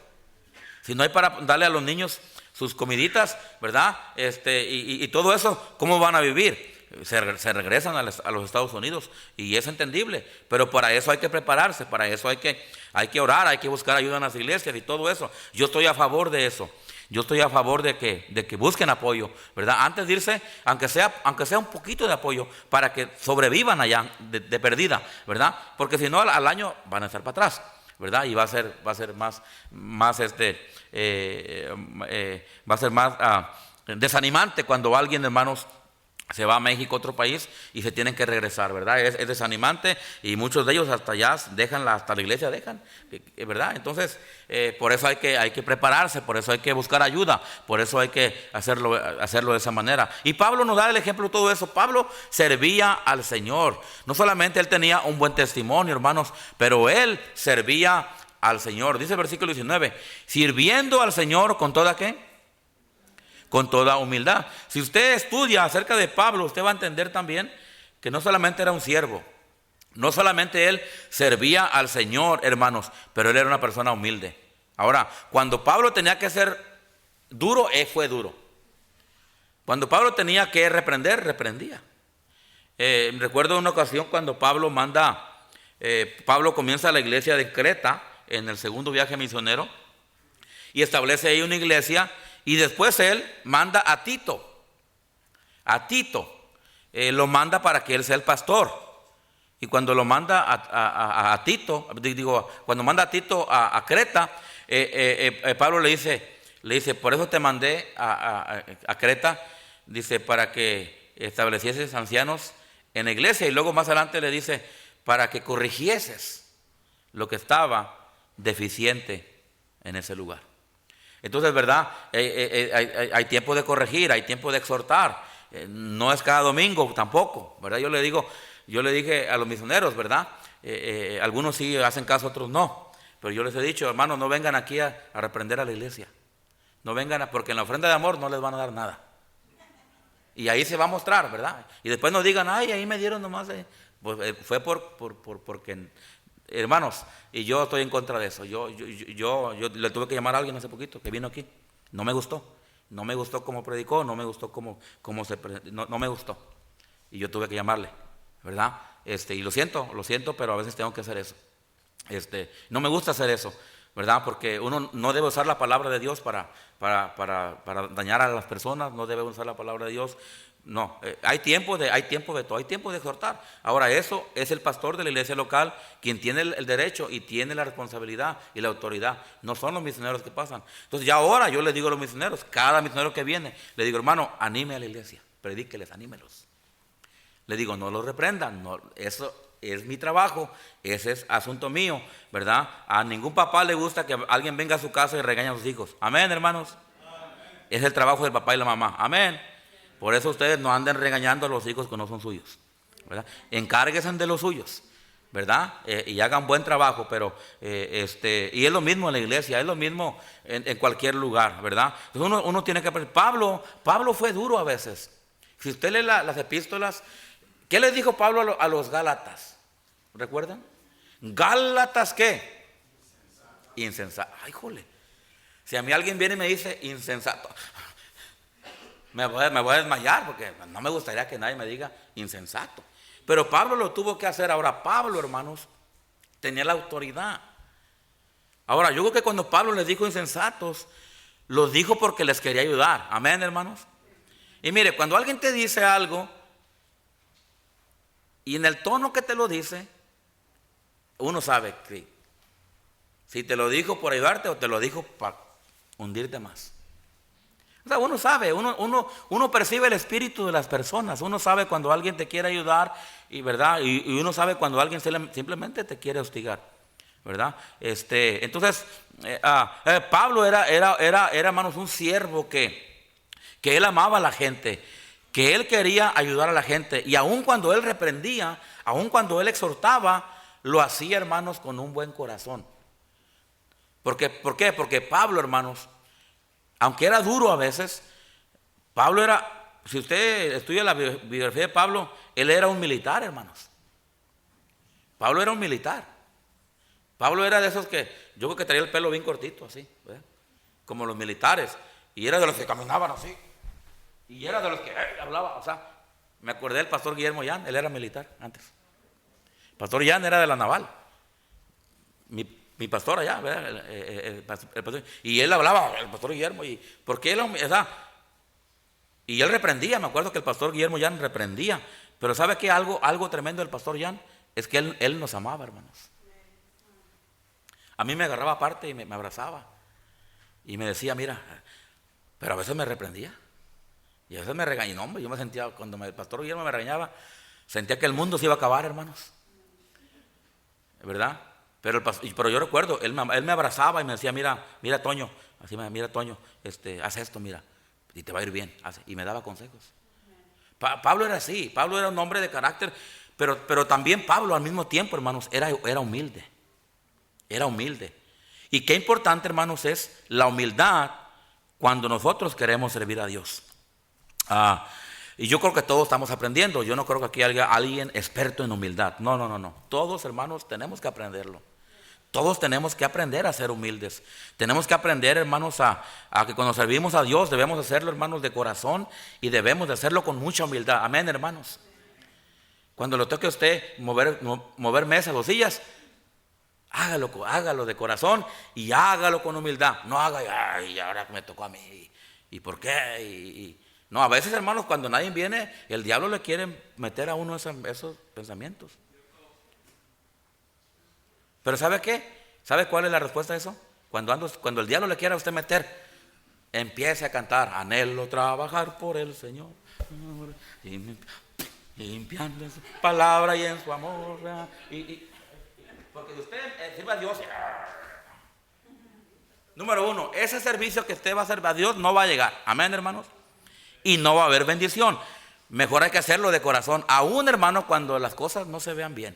Si no hay para darle a los niños sus comiditas, ¿verdad? Y todo eso, ¿cómo van a vivir? Se regresan a los Estados Unidos y es entendible, pero para eso hay que prepararse, para eso hay que orar, hay que buscar ayuda en las iglesias y todo eso. Yo estoy a favor de eso. Yo estoy a favor de que busquen apoyo, ¿verdad? Antes de irse, aunque sea un poquito de apoyo, para que sobrevivan allá de perdida, ¿verdad? Porque si no, al año van a estar para atrás, ¿verdad? Y va a ser más desanimante cuando alguien, hermanos, se va a México, otro país, y se tienen que regresar, ¿verdad? Es desanimante y muchos de ellos hasta ya hasta la iglesia dejan, ¿verdad? Entonces, por eso hay que prepararse, por eso hay que buscar ayuda, por eso hay que hacerlo de esa manera. Y Pablo nos da el ejemplo de todo eso. Pablo servía al Señor. No solamente él tenía un buen testimonio, hermanos, pero él servía al Señor. Dice el versículo 19, sirviendo al Señor con toda ¿qué? Con toda humildad. Si usted estudia acerca de Pablo, usted va a entender también que no solamente era un siervo, no solamente él servía al Señor, hermanos, pero él era una persona humilde. Ahora, cuando Pablo tenía que ser duro, él fue duro. Cuando Pablo tenía que reprender, reprendía. Recuerdo una ocasión cuando Pablo comienza la iglesia de Creta en el segundo viaje misionero y establece ahí una iglesia. Y después él manda a Tito. Lo manda para que él sea el pastor. Y cuando lo manda a Tito, cuando manda a Tito a Creta, Pablo le dice, por eso te mandé a Creta, dice, para que establecieses ancianos en la iglesia. Y luego más adelante le dice, para que corrigieses lo que estaba deficiente en ese lugar. Entonces, ¿verdad? Hay tiempo de corregir, hay tiempo de exhortar. No es cada domingo tampoco, ¿verdad? Yo le dije a los misioneros, ¿verdad? Algunos sí hacen caso, otros no. Pero yo les he dicho, hermanos, no vengan aquí a reprender a la iglesia. No vengan, porque en la ofrenda de amor no les van a dar nada. Y ahí se va a mostrar, ¿verdad? Y después no digan, ay, ahí me dieron nomás. Pues fue porque... Hermanos, y yo estoy en contra de eso. Yo le tuve que llamar a alguien hace poquito que vino aquí. No me gustó cómo predicó, no me gustó cómo no me gustó. Y yo tuve que llamarle, ¿verdad? Y lo siento, pero a veces tengo que hacer eso. No me gusta hacer eso, ¿verdad? Porque uno no debe usar la palabra de Dios para dañar a las personas, no debe usar la palabra de Dios. No, hay tiempo de todo, hay tiempo de exhortar. Ahora, eso es el pastor de la iglesia local quien tiene el derecho y tiene la responsabilidad y la autoridad. No son los misioneros que pasan. Entonces, ya ahora yo le digo a los misioneros, cada misionero que viene, le digo, hermano, anime a la iglesia, predíqueles, anímelos. Le digo, no los reprendan, no, eso es mi trabajo, ese es asunto mío, ¿verdad? A ningún papá le gusta que alguien venga a su casa y regañe a sus hijos. Amén, hermanos. Es el trabajo del papá y la mamá. Amén. Por eso ustedes no anden regañando a los hijos que no son suyos, ¿verdad? Encárguense de los suyos, ¿verdad? Y hagan buen trabajo, pero y es lo mismo en la iglesia, es lo mismo en cualquier lugar, ¿verdad? Entonces uno tiene que aprender. Pablo fue duro a veces. Si usted lee las epístolas, ¿qué les dijo Pablo a los Gálatas? ¿Recuerdan? ¿Gálatas qué? Insensato. Ay, jole. Si a mí alguien viene y me dice insensato, me voy a desmayar, porque no me gustaría que nadie me diga insensato. Pero Pablo lo tuvo que hacer. Ahora, Pablo, hermanos, tenía la autoridad. Ahora, yo creo que cuando Pablo les dijo insensatos, los dijo porque les quería ayudar. Amén, hermanos. Y mire, cuando alguien te dice algo, y en el tono que te lo dice, uno sabe que si te lo dijo por ayudarte o te lo dijo para hundirte más. O sea, uno sabe, uno percibe el espíritu de las personas. Uno sabe cuando alguien te quiere ayudar, y verdad, y uno sabe cuando alguien simplemente te quiere hostigar, ¿verdad? Entonces, Pablo era, hermanos, un siervo que él amaba a la gente, que él quería ayudar a la gente, y aun cuando él reprendía, aun cuando él exhortaba, lo hacía, hermanos, con un buen corazón. ¿Por qué? Porque Pablo, hermanos, aunque era duro a veces, Pablo era, si usted estudia la biografía de Pablo, él era un militar, hermanos. Pablo era un militar. Pablo era de esos que, yo creo que traía el pelo bien cortito, así, ¿verdad? Como los militares, y era de los que caminaban así, y era de los que hablaba, o sea, me acordé del pastor Guillermo Yan, él era militar antes. El pastor Yan era de la naval, mi pastor allá, ¿verdad? El pastor, y él hablaba, el pastor Guillermo, y porque él, o sea, y él reprendía. Me acuerdo que el pastor Guillermo Yan reprendía, pero ¿sabe qué? Algo tremendo del pastor Yan es que él nos amaba, hermanos. A mí me agarraba aparte y me abrazaba y me decía, mira, pero a veces me reprendía y a veces me regañaba. No, hombre, yo me sentía, cuando el pastor Guillermo me regañaba, sentía que el mundo se iba a acabar, hermanos, ¿verdad? Pero yo recuerdo, él me abrazaba y me decía, mira Toño, así mira Toño, haz esto, mira, y te va a ir bien, y me daba consejos. Pablo era así, Pablo era un hombre de carácter, pero también Pablo al mismo tiempo, hermanos, era humilde, era humilde. Y qué importante, hermanos, es la humildad cuando nosotros queremos servir a Dios. Y yo creo que todos estamos aprendiendo. Yo no creo que aquí haya alguien experto en humildad. No. Todos, hermanos, tenemos que aprenderlo. Todos tenemos que aprender a ser humildes. Tenemos que aprender, hermanos, a que cuando servimos a Dios debemos hacerlo, hermanos, de corazón, y debemos de hacerlo con mucha humildad. Amén, hermanos. Cuando le toque a usted mover mesas o sillas, hágalo de corazón y hágalo con humildad. No haga, ay, ahora me tocó a mí. ¿Y por qué? No, a veces, hermanos, cuando nadie viene, el diablo le quiere meter a uno esos pensamientos. Pero ¿sabe qué? ¿Sabe cuál es la respuesta a eso? Cuando el diablo le quiera a usted meter, empiece a cantar, anhelo trabajar por el Señor, limpiando en su palabra y en su amor. Porque usted sirve a Dios. Número uno, ese servicio que usted va a hacer a Dios no va a llegar. Amén, hermanos. Y no va a haber bendición. Mejor hay que hacerlo de corazón. Aún, hermano, cuando las cosas no se vean bien.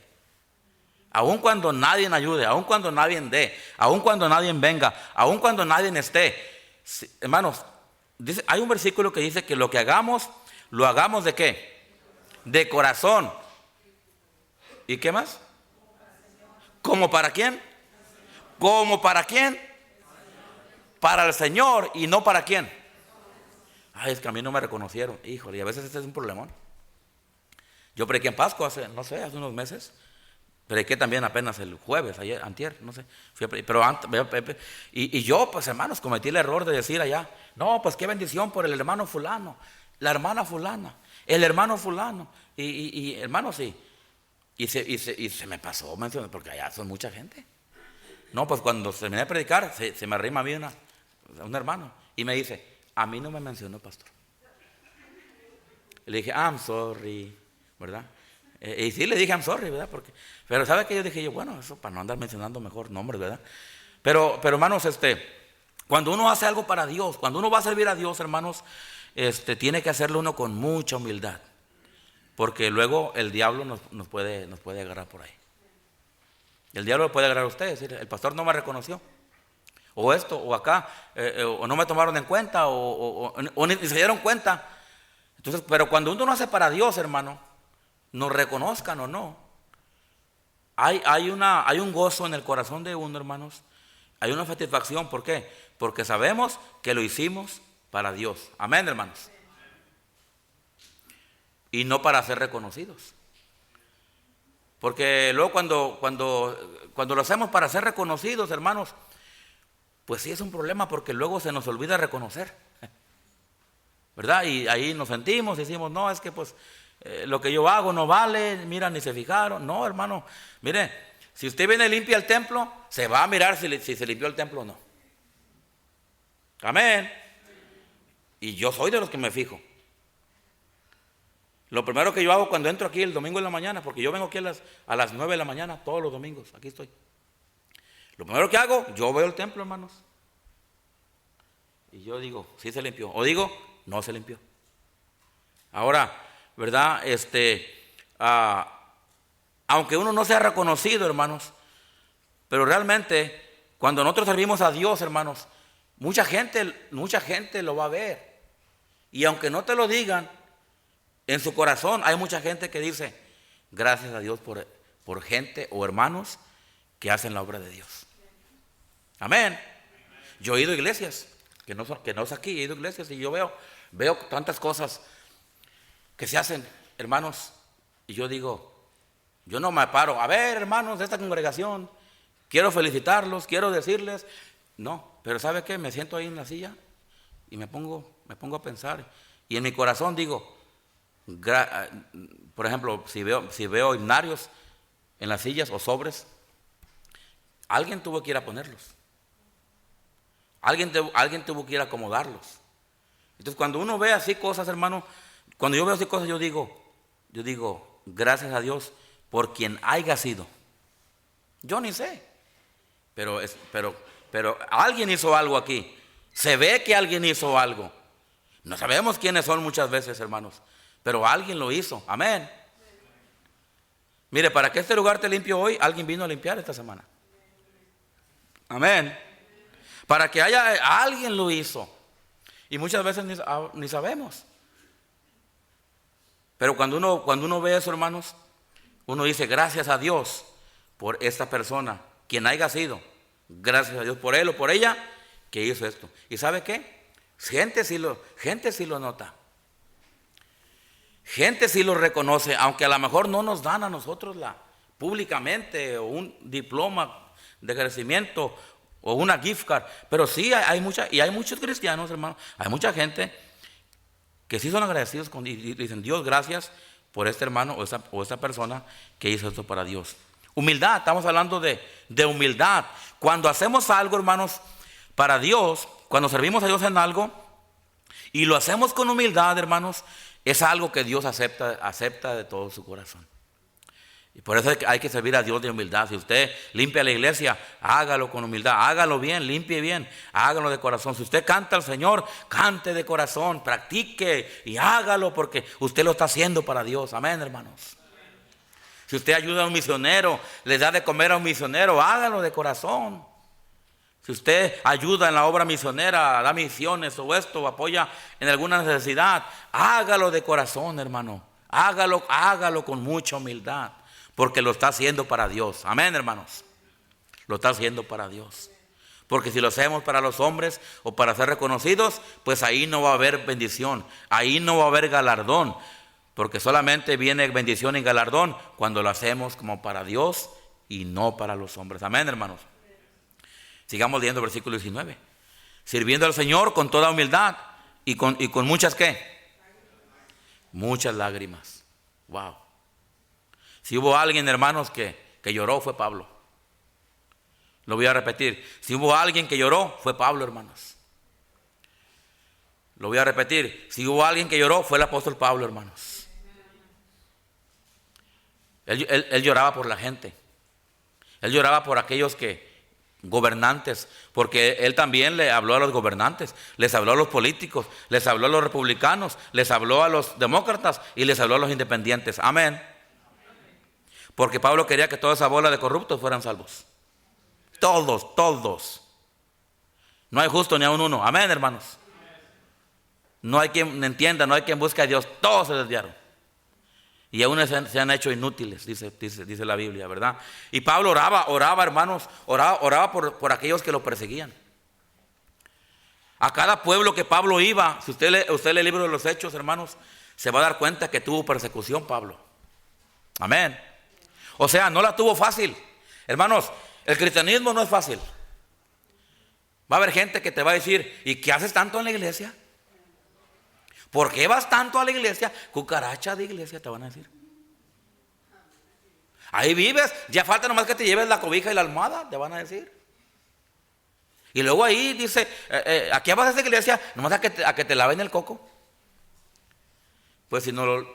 Aún cuando nadie ayude, aún cuando nadie dé, aún cuando nadie venga, aún cuando nadie esté. Hermanos, hay un versículo que dice que lo que hagamos, lo hagamos ¿de qué? De corazón. ¿Y qué más? ¿Cómo para quién? ¿Cómo para quién? Para el Señor, y no para quién. Ay, es que a mí no me reconocieron. Híjole, y a veces este es un problemón. Yo prediqué en Pascua hace unos meses. Prediqué también apenas el jueves, ayer, antier, no sé. Pero antes, y yo, pues, hermanos, cometí el error de decir allá, no, pues qué bendición por el hermano fulano, la hermana fulana, el hermano fulano. Y hermanos, sí. Y se me pasó mencionar, porque allá son mucha gente. No, pues cuando terminé de predicar, se me arrima a mí un hermano y me dice, a mí no me mencionó, pastor. Y le dije, I'm sorry. ¿verdad? Y sí le dije I'm sorry, ¿verdad? Pero ¿sabe qué? Yo dije bueno, eso para no andar mencionando mejor nombres, ¿verdad? Pero hermanos, cuando uno hace algo para Dios, cuando uno va a servir a Dios, hermanos, tiene que hacerlo uno con mucha humildad, porque luego el diablo nos puede agarrar por ahí. El diablo lo puede agarrar a usted, decir, el pastor no me reconoció, o esto, o acá, o no me tomaron en cuenta, o ni se dieron cuenta. Entonces, pero cuando uno no hace para Dios, hermano, nos reconozcan o no, hay un gozo en el corazón de uno, hermanos. Hay una satisfacción. ¿Por qué? Porque sabemos que lo hicimos para Dios. Amén, hermanos. Y no para ser reconocidos. Porque luego cuando lo hacemos para ser reconocidos, hermanos, pues sí es un problema, porque luego se nos olvida reconocer, ¿verdad? Y ahí nos sentimos y decimos, no, es que pues lo que yo hago no vale, mira, ni se fijaron. No, hermano, mire, si usted viene y limpia el templo, se va a mirar si se limpió el templo o no. Amén. Y yo soy de los que me fijo. Lo primero que yo hago cuando entro aquí el domingo en la mañana, porque yo vengo aquí a las 9 de la mañana todos los domingos, aquí estoy. Lo primero que hago, yo veo el templo, hermanos. Y yo digo, sí se limpió. O digo, no se limpió. Ahora, ¿verdad? Aunque uno no sea reconocido, hermanos, pero realmente cuando nosotros servimos a Dios, hermanos, mucha gente lo va a ver. Y aunque no te lo digan, en su corazón hay mucha gente que dice, gracias a Dios por gente o hermanos que hacen la obra de Dios. Amén. Yo he ido a iglesias, que no es aquí, he ido a iglesias y yo veo tantas cosas que se hacen, hermanos, y yo digo, yo no me paro, a ver, hermanos de esta congregación, quiero felicitarlos, quiero decirles, no, pero ¿sabe qué? Me siento ahí en la silla y me pongo a pensar, y en mi corazón digo, por ejemplo, si veo himnarios en las sillas o sobres, alguien tuvo que ir a ponerlos, alguien tuvo que ir a acomodarlos. Entonces cuando uno ve así cosas, hermano, cuando yo veo así cosas, yo digo, gracias a Dios por quien haya sido. Yo ni sé, pero alguien hizo algo aquí. Se ve que alguien hizo algo. No sabemos quiénes son muchas veces, hermanos, pero alguien lo hizo. Amén. Mire, para que este lugar esté limpio hoy, alguien vino a limpiar esta semana. Amén. Para que alguien lo hizo. Y muchas veces ni sabemos. Pero cuando uno ve eso, hermanos, uno dice, gracias a Dios por esta persona, quien haya sido. Gracias a Dios por él o por ella que hizo esto. ¿Y sabe qué? Gente sí lo nota. Gente sí lo reconoce, aunque a lo mejor no nos dan a nosotros públicamente o un diploma de agradecimiento o una gift card. Pero sí hay muchos cristianos, hermanos, hay mucha gente que sí son agradecidos y dicen, Dios, gracias por este hermano o esta persona que hizo esto para Dios. Humildad, estamos hablando de humildad. Cuando hacemos algo, hermanos, para Dios, cuando servimos a Dios en algo y lo hacemos con humildad, hermanos, es algo que Dios acepta de todo su corazón. Y por eso hay que servir a Dios de humildad. Si usted limpia la iglesia, hágalo con humildad, hágalo bien, limpie bien, hágalo de corazón. Si usted canta al Señor, cante de corazón, practique y hágalo porque usted lo está haciendo para Dios. Amén, hermanos. Si usted ayuda a un misionero, le da de comer a un misionero, hágalo de corazón. Si usted ayuda en la obra misionera, da misiones o esto, o apoya en alguna necesidad, hágalo de corazón, hermano. Hágalo con mucha humildad, porque lo está haciendo para Dios. Amén, hermanos. Lo está haciendo para Dios. Porque si lo hacemos para los hombres o para ser reconocidos, pues ahí no va a haber bendición, ahí no va a haber galardón. Porque solamente viene bendición y galardón cuando lo hacemos como para Dios y no para los hombres. Amén, hermanos. Sigamos leyendo el versículo 19. Sirviendo al Señor con toda humildad y con muchas ¿qué? Muchas lágrimas. Wow. Si hubo alguien, hermanos, que lloró, fue Pablo. Lo voy a repetir. Si hubo alguien que lloró, fue Pablo, hermanos. Lo voy a repetir. Si hubo alguien que lloró, fue el apóstol Pablo, hermanos. Él lloraba por la gente. Él lloraba por aquellos gobernantes, porque él también le habló a los gobernantes, les habló a los políticos, les habló a los republicanos, les habló a los demócratas y les habló a los independientes. Amén. Porque Pablo quería que toda esa bola de corruptos fueran salvos. Todos, todos. No hay justo ni aun uno. Amén, hermanos. No hay quien entienda, no hay quien busque a Dios. Todos se desviaron. Y aún se han hecho inútiles, dice la Biblia, ¿verdad? Y Pablo oraba, hermanos, oraba por aquellos que lo perseguían. A cada pueblo que Pablo iba, si usted lee el libro de los Hechos, hermanos, se va a dar cuenta que tuvo persecución Pablo. Amén. O sea, no la tuvo fácil. Hermanos, el cristianismo no es fácil. Va a haber gente que te va a decir, ¿y qué haces tanto en la iglesia? ¿Por qué vas tanto a la iglesia? Cucaracha de iglesia te van a decir. Ahí vives, ya falta nomás que te lleves la cobija y la almohada, te van a decir. Y luego ahí dice, ¿a qué vas a esa iglesia? Nomás a que te laven el coco. Pues si no lo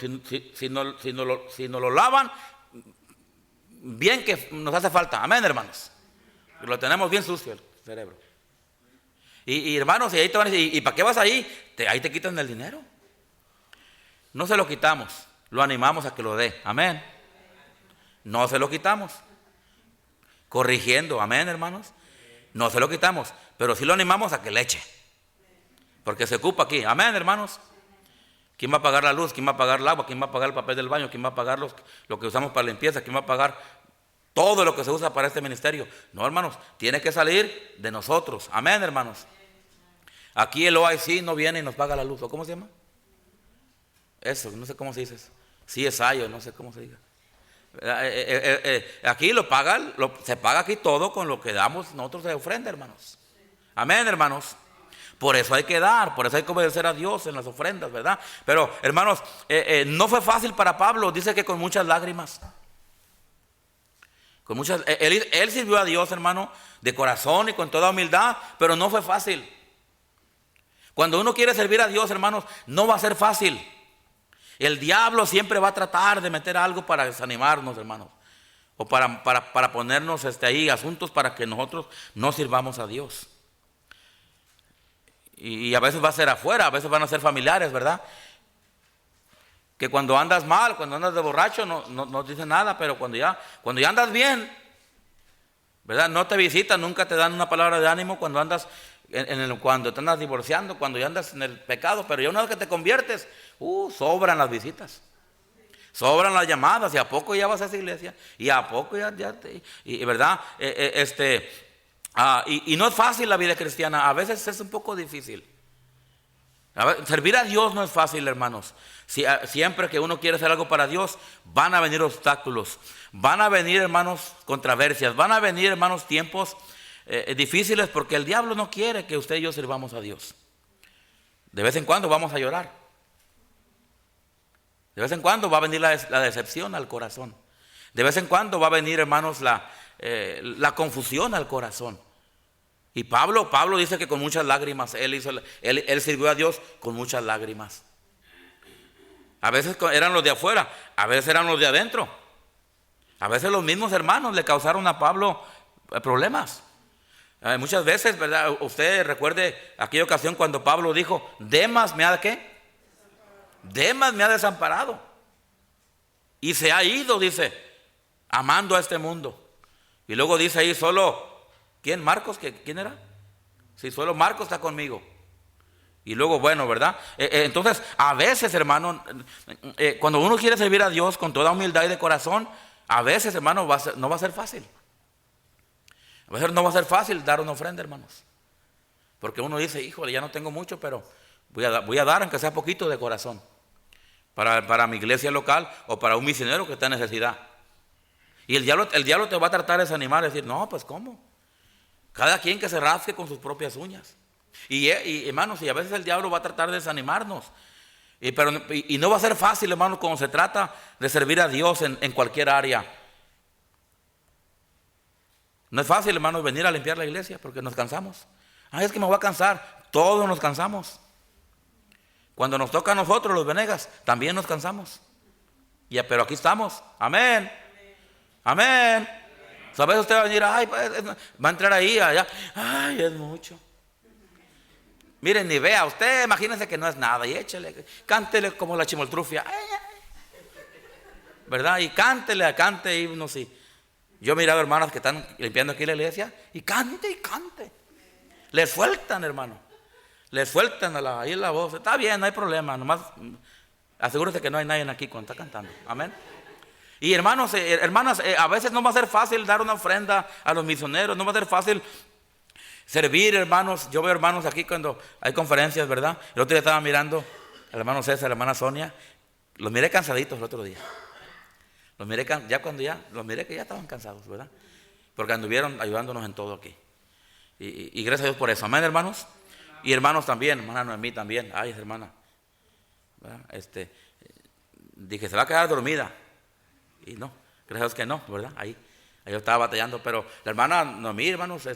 lavan, bien que nos hace falta. Amén, hermanos. Lo tenemos bien sucio el cerebro. Y hermanos, y ahí te van a decir, ¿y para qué vas ahí? Ahí te quitan el dinero. No se lo quitamos, lo animamos a que lo dé. Amén. No se lo quitamos. Corrigiendo, amén, hermanos. No se lo quitamos, pero sí lo animamos a que le eche. Porque se ocupa aquí. Amén, hermanos. ¿Quién va a pagar la luz? ¿Quién va a pagar el agua? ¿Quién va a pagar el papel del baño? ¿Quién va a pagar lo que usamos para limpieza? ¿Quién va a pagar todo lo que se usa para este ministerio? No, hermanos, tiene que salir de nosotros. Amén, hermanos. Aquí el OIC no viene y nos paga la luz. ¿O cómo se llama? Eso, no sé cómo se dice eso. Sí, es ayo, no sé cómo se diga. Aquí se paga aquí todo con lo que damos nosotros de ofrenda, hermanos. Amén, hermanos. Por eso hay que dar, por eso hay que obedecer a Dios en las ofrendas, ¿verdad? Pero, hermanos, no fue fácil para Pablo. Dice que con muchas lágrimas. Él sirvió a Dios, hermano, de corazón y con toda humildad, pero no fue fácil. Cuando uno quiere servir a Dios, hermanos, no va a ser fácil. El diablo siempre va a tratar de meter algo para desanimarnos, hermanos, o para ponernos ahí asuntos para que nosotros no sirvamos a Dios. Y a veces va a ser afuera, a veces van a ser familiares, ¿verdad? Que cuando andas mal, cuando andas de borracho, no dicen nada, pero cuando ya andas bien, ¿verdad? No te visitan, nunca te dan una palabra de ánimo cuando andas cuando te andas divorciando, cuando ya andas en el pecado. Pero ya una vez que te conviertes, sobran las visitas, sobran las llamadas. Y a poco ya vas a esa iglesia, y a poco ¿verdad? Y no es fácil la vida cristiana, a veces es un poco difícil. Servir a Dios no es fácil, hermanos. Siempre que uno quiere hacer algo para Dios, van a venir obstáculos, van a venir, hermanos, controversias, van a venir, hermanos, tiempos difíciles, porque el diablo no quiere que usted y yo sirvamos a Dios. De vez en cuando vamos a llorar. De vez en cuando va a venir la decepción al corazón. De vez en cuando va a venir, hermanos, la confusión al corazón. Y Pablo dice que con muchas lágrimas él sirvió a Dios con muchas lágrimas. A veces eran los de afuera, a veces eran los de adentro. A veces los mismos hermanos le causaron a Pablo problemas. Muchas veces, ¿verdad? Usted recuerde aquella ocasión cuando Pablo dijo, Demas me ha ¿qué? Demas me ha desamparado. Y se ha ido, dice, amando a este mundo. Y luego dice ahí solo, ¿quién? Marcos, ¿quién era? Sí, solo Marcos está conmigo. Y luego, bueno, ¿verdad? Entonces, a veces, hermano, cuando uno quiere servir a Dios con toda humildad y de corazón, a veces, hermano, no va a ser fácil. A veces no va a ser fácil dar una ofrenda, hermanos. Porque uno dice, híjole, ya no tengo mucho, pero voy a dar aunque sea poquito de corazón. Para mi iglesia local o para un misionero que está en necesidad. Y el diablo te va a tratar de desanimar, decir, no, pues ¿cómo? Cada quien que se rasque con sus propias uñas. Y hermanos, y a veces el diablo va a tratar de desanimarnos. Y no va a ser fácil, hermanos, cuando se trata de servir a Dios en cualquier área. No es fácil, hermanos, venir a limpiar la iglesia porque nos cansamos. Es que me voy a cansar. Todos nos cansamos. Cuando nos toca a nosotros, los Venegas, también nos cansamos. Pero aquí estamos. Amén. Amén. A veces usted va a venir, ay, pues, va a entrar ahí, allá. Ay, es mucho. Miren, ni vea, usted imagínese que no es nada y échele, cántele como la chimoltrufia. Ay, ay. ¿Verdad? Y cántele, cante himnos. Sí. Yo he mirado hermanas que están limpiando aquí la iglesia y cante y cante. Le sueltan, hermano. Le sueltan ahí la voz. Está bien, no hay problema. Nomás asegúrese que no hay nadie aquí cuando está cantando. Amén. Y hermanos, hermanas, a veces no va a ser fácil dar una ofrenda a los misioneros. No va a ser fácil servir, hermanos. Yo veo hermanos aquí cuando hay conferencias, ¿verdad? El otro día estaba mirando al hermano César, a la hermana Sonia. Los miré cansaditos el otro día. Los miré los miré que ya estaban cansados, ¿verdad? Porque anduvieron ayudándonos en todo aquí. Y gracias a Dios por eso. Amén, hermanos. Y hermanos también, hermana Noemí también. Ay, hermana, ¿verdad? Dije, se va a quedar dormida. Y no, gracias a Dios que no, ¿verdad? Ahí yo estaba batallando. Pero la hermana Noemí, hermanos,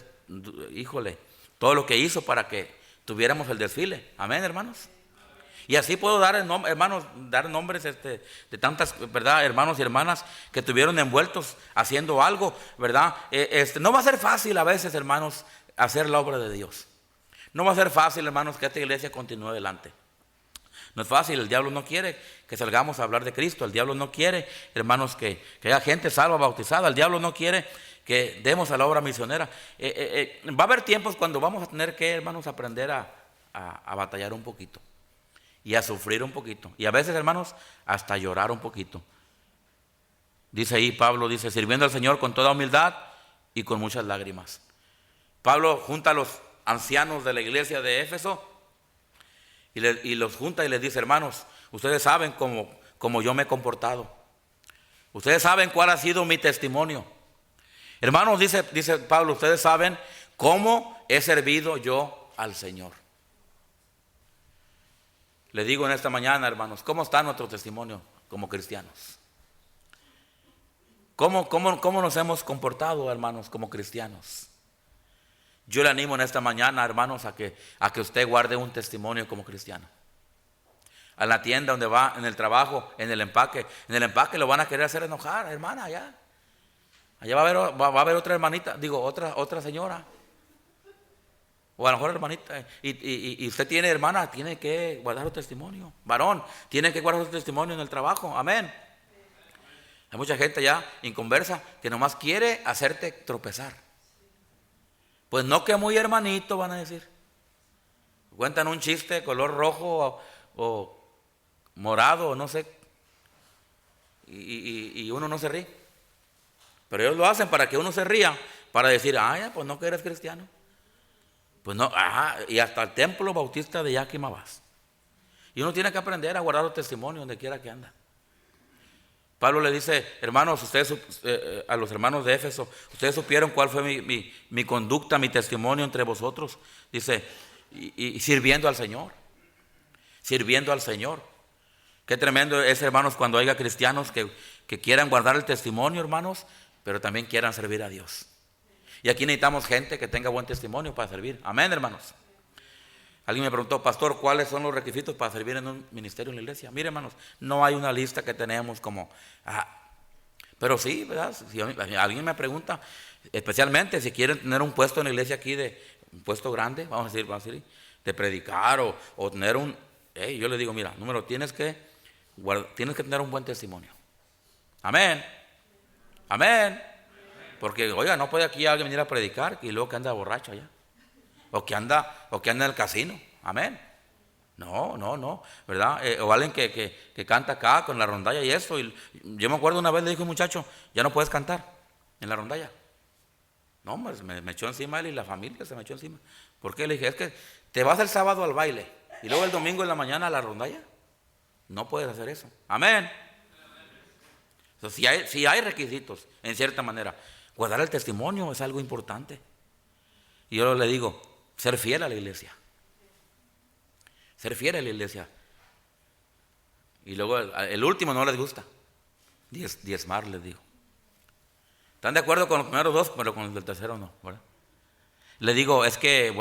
híjole, todo lo que hizo para que tuviéramos el desfile. Amén, hermanos. Y así puedo dar, hermanos, dar nombres de tantas, ¿verdad? Hermanos y hermanas que estuvieron envueltos haciendo algo, ¿verdad? No va a ser fácil a veces, hermanos, hacer la obra de Dios. No va a ser fácil, hermanos, que esta iglesia continúe adelante. No es fácil, el diablo no quiere que salgamos a hablar de Cristo. El diablo no quiere, hermanos, que haya gente salva, bautizada. El diablo no quiere que demos a la obra misionera. Va a haber tiempos cuando vamos a tener que, hermanos, aprender a batallar un poquito. Y a sufrir un poquito. Y a veces, hermanos, hasta llorar un poquito. Dice ahí Pablo, dice, sirviendo al Señor con toda humildad y con muchas lágrimas. Pablo junta a los ancianos de la iglesia de Éfeso y los junta y les dice, hermanos, ustedes saben cómo yo me he comportado. Ustedes saben cuál ha sido mi testimonio. Hermanos, dice Pablo, ustedes saben cómo he servido yo al Señor. Le digo en esta mañana, hermanos, ¿cómo está nuestro testimonio como cristianos? ¿Cómo nos hemos comportado, hermanos, como cristianos? Yo le animo en esta mañana, hermanos, a que usted guarde un testimonio como cristiano. A la tienda donde va, en el trabajo, en el empaque. En el empaque lo van a querer hacer enojar, hermana, allá. Allá va a haber otra hermanita, otra señora. O a lo mejor hermanita, y usted tiene, hermana, tiene que guardar su testimonio. Varón, tiene que guardar su testimonio en el trabajo. Amén. Hay mucha gente ya inconversa que nomás quiere hacerte tropezar. Pues no, que muy hermanito, van a decir. Cuentan un chiste de color rojo o morado, o no sé. Y uno no se ríe. Pero ellos lo hacen para que uno se ría, para decir, pues no, que eres cristiano. Pues no, y hasta el templo bautista de Yakima vas. Y uno tiene que aprender a guardar los testimonios donde quiera que anda. Pablo le dice, hermanos, ustedes, a los hermanos de Éfeso, ustedes supieron cuál fue mi conducta, mi testimonio entre vosotros. Dice, y sirviendo al Señor. Sirviendo al Señor. Qué tremendo es, hermanos, cuando haya cristianos que quieran guardar el testimonio, hermanos, pero también quieran servir a Dios. Y aquí necesitamos gente que tenga buen testimonio para servir. Amén, hermanos. Alguien me preguntó, pastor, ¿cuáles son los requisitos para servir en un ministerio en la iglesia? Mire, hermanos, no hay una lista que tenemos como... pero sí, ¿verdad? Si alguien me pregunta, especialmente si quieren tener un puesto en la iglesia aquí, un puesto grande, vamos a decir, de predicar o tener yo le digo, mira, número, tienes que tener un buen testimonio. Amén. Amén. Porque, oiga, no puede aquí alguien venir a predicar y luego que anda borracho allá. O que anda en el casino. Amén. No, ¿verdad? O alguien que canta acá con la rondalla y eso. Y yo me acuerdo una vez le dijo un muchacho, ya no puedes cantar en la rondalla. No, pues me echó encima él y la familia se me echó encima. ¿Por qué? Le dije, es que te vas el sábado al baile y luego el domingo en la mañana a la rondalla. No puedes hacer eso. Amén. Entonces, si hay requisitos, en cierta manera. Guardar el testimonio es algo importante. Y yo le digo, ser fiel a la iglesia. Ser fiel a la iglesia. Y luego el último no les gusta. Diezmar, les digo. ¿Están de acuerdo con los primeros dos? Pero con el del tercero no, ¿verdad? Le digo, es que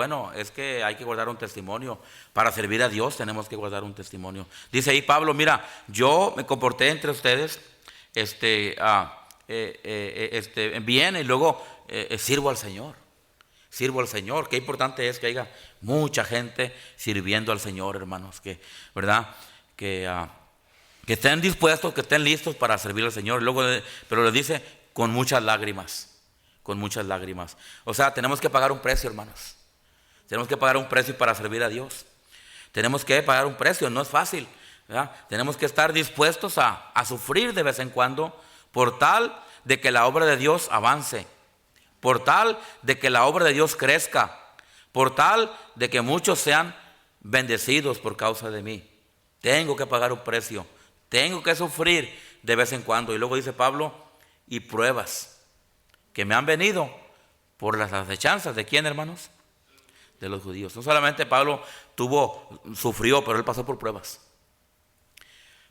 hay que guardar un testimonio. Para servir a Dios tenemos que guardar un testimonio. Dice ahí Pablo, mira, yo me comporté entre ustedes bien, y luego sirvo al Señor. Sirvo al Señor. Qué importante es que haya mucha gente sirviendo al Señor, hermanos, ¿verdad? Que estén dispuestos, que estén listos para servir al Señor. Luego, pero les dice, con muchas lágrimas. Con muchas lágrimas. O sea, tenemos que pagar un precio, hermanos. Tenemos que pagar un precio para servir a Dios. Tenemos que pagar un precio, no es fácil, ¿verdad? Tenemos que estar dispuestos a sufrir de vez en cuando, por tal de que la obra de Dios avance, por tal de que la obra de Dios crezca, por tal de que muchos sean bendecidos por causa de mí. Tengo que pagar un precio, tengo que sufrir de vez en cuando. Y luego dice Pablo, y pruebas que me han venido por las acechanzas. ¿De quién, hermanos? De los judíos. No solamente Pablo sufrió, pero él pasó por pruebas.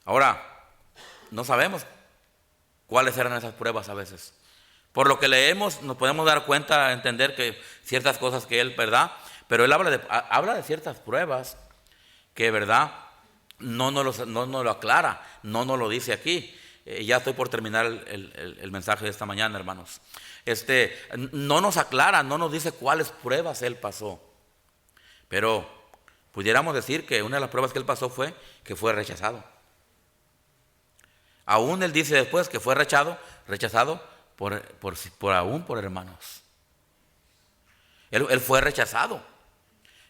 Ahora, no sabemos cuáles eran esas pruebas a veces. Por lo que leemos nos podemos dar cuenta, entender que ciertas cosas que él, ¿verdad? Pero él habla de ciertas pruebas que, ¿verdad? No nos lo aclara, no nos lo dice aquí. Ya estoy por terminar el mensaje de esta mañana, hermanos. No nos aclara, no nos dice cuáles pruebas él pasó. Pero pudiéramos decir que una de las pruebas que él pasó fue que fue rechazado. Aún él dice después que fue rechazado aún por hermanos. Él fue rechazado.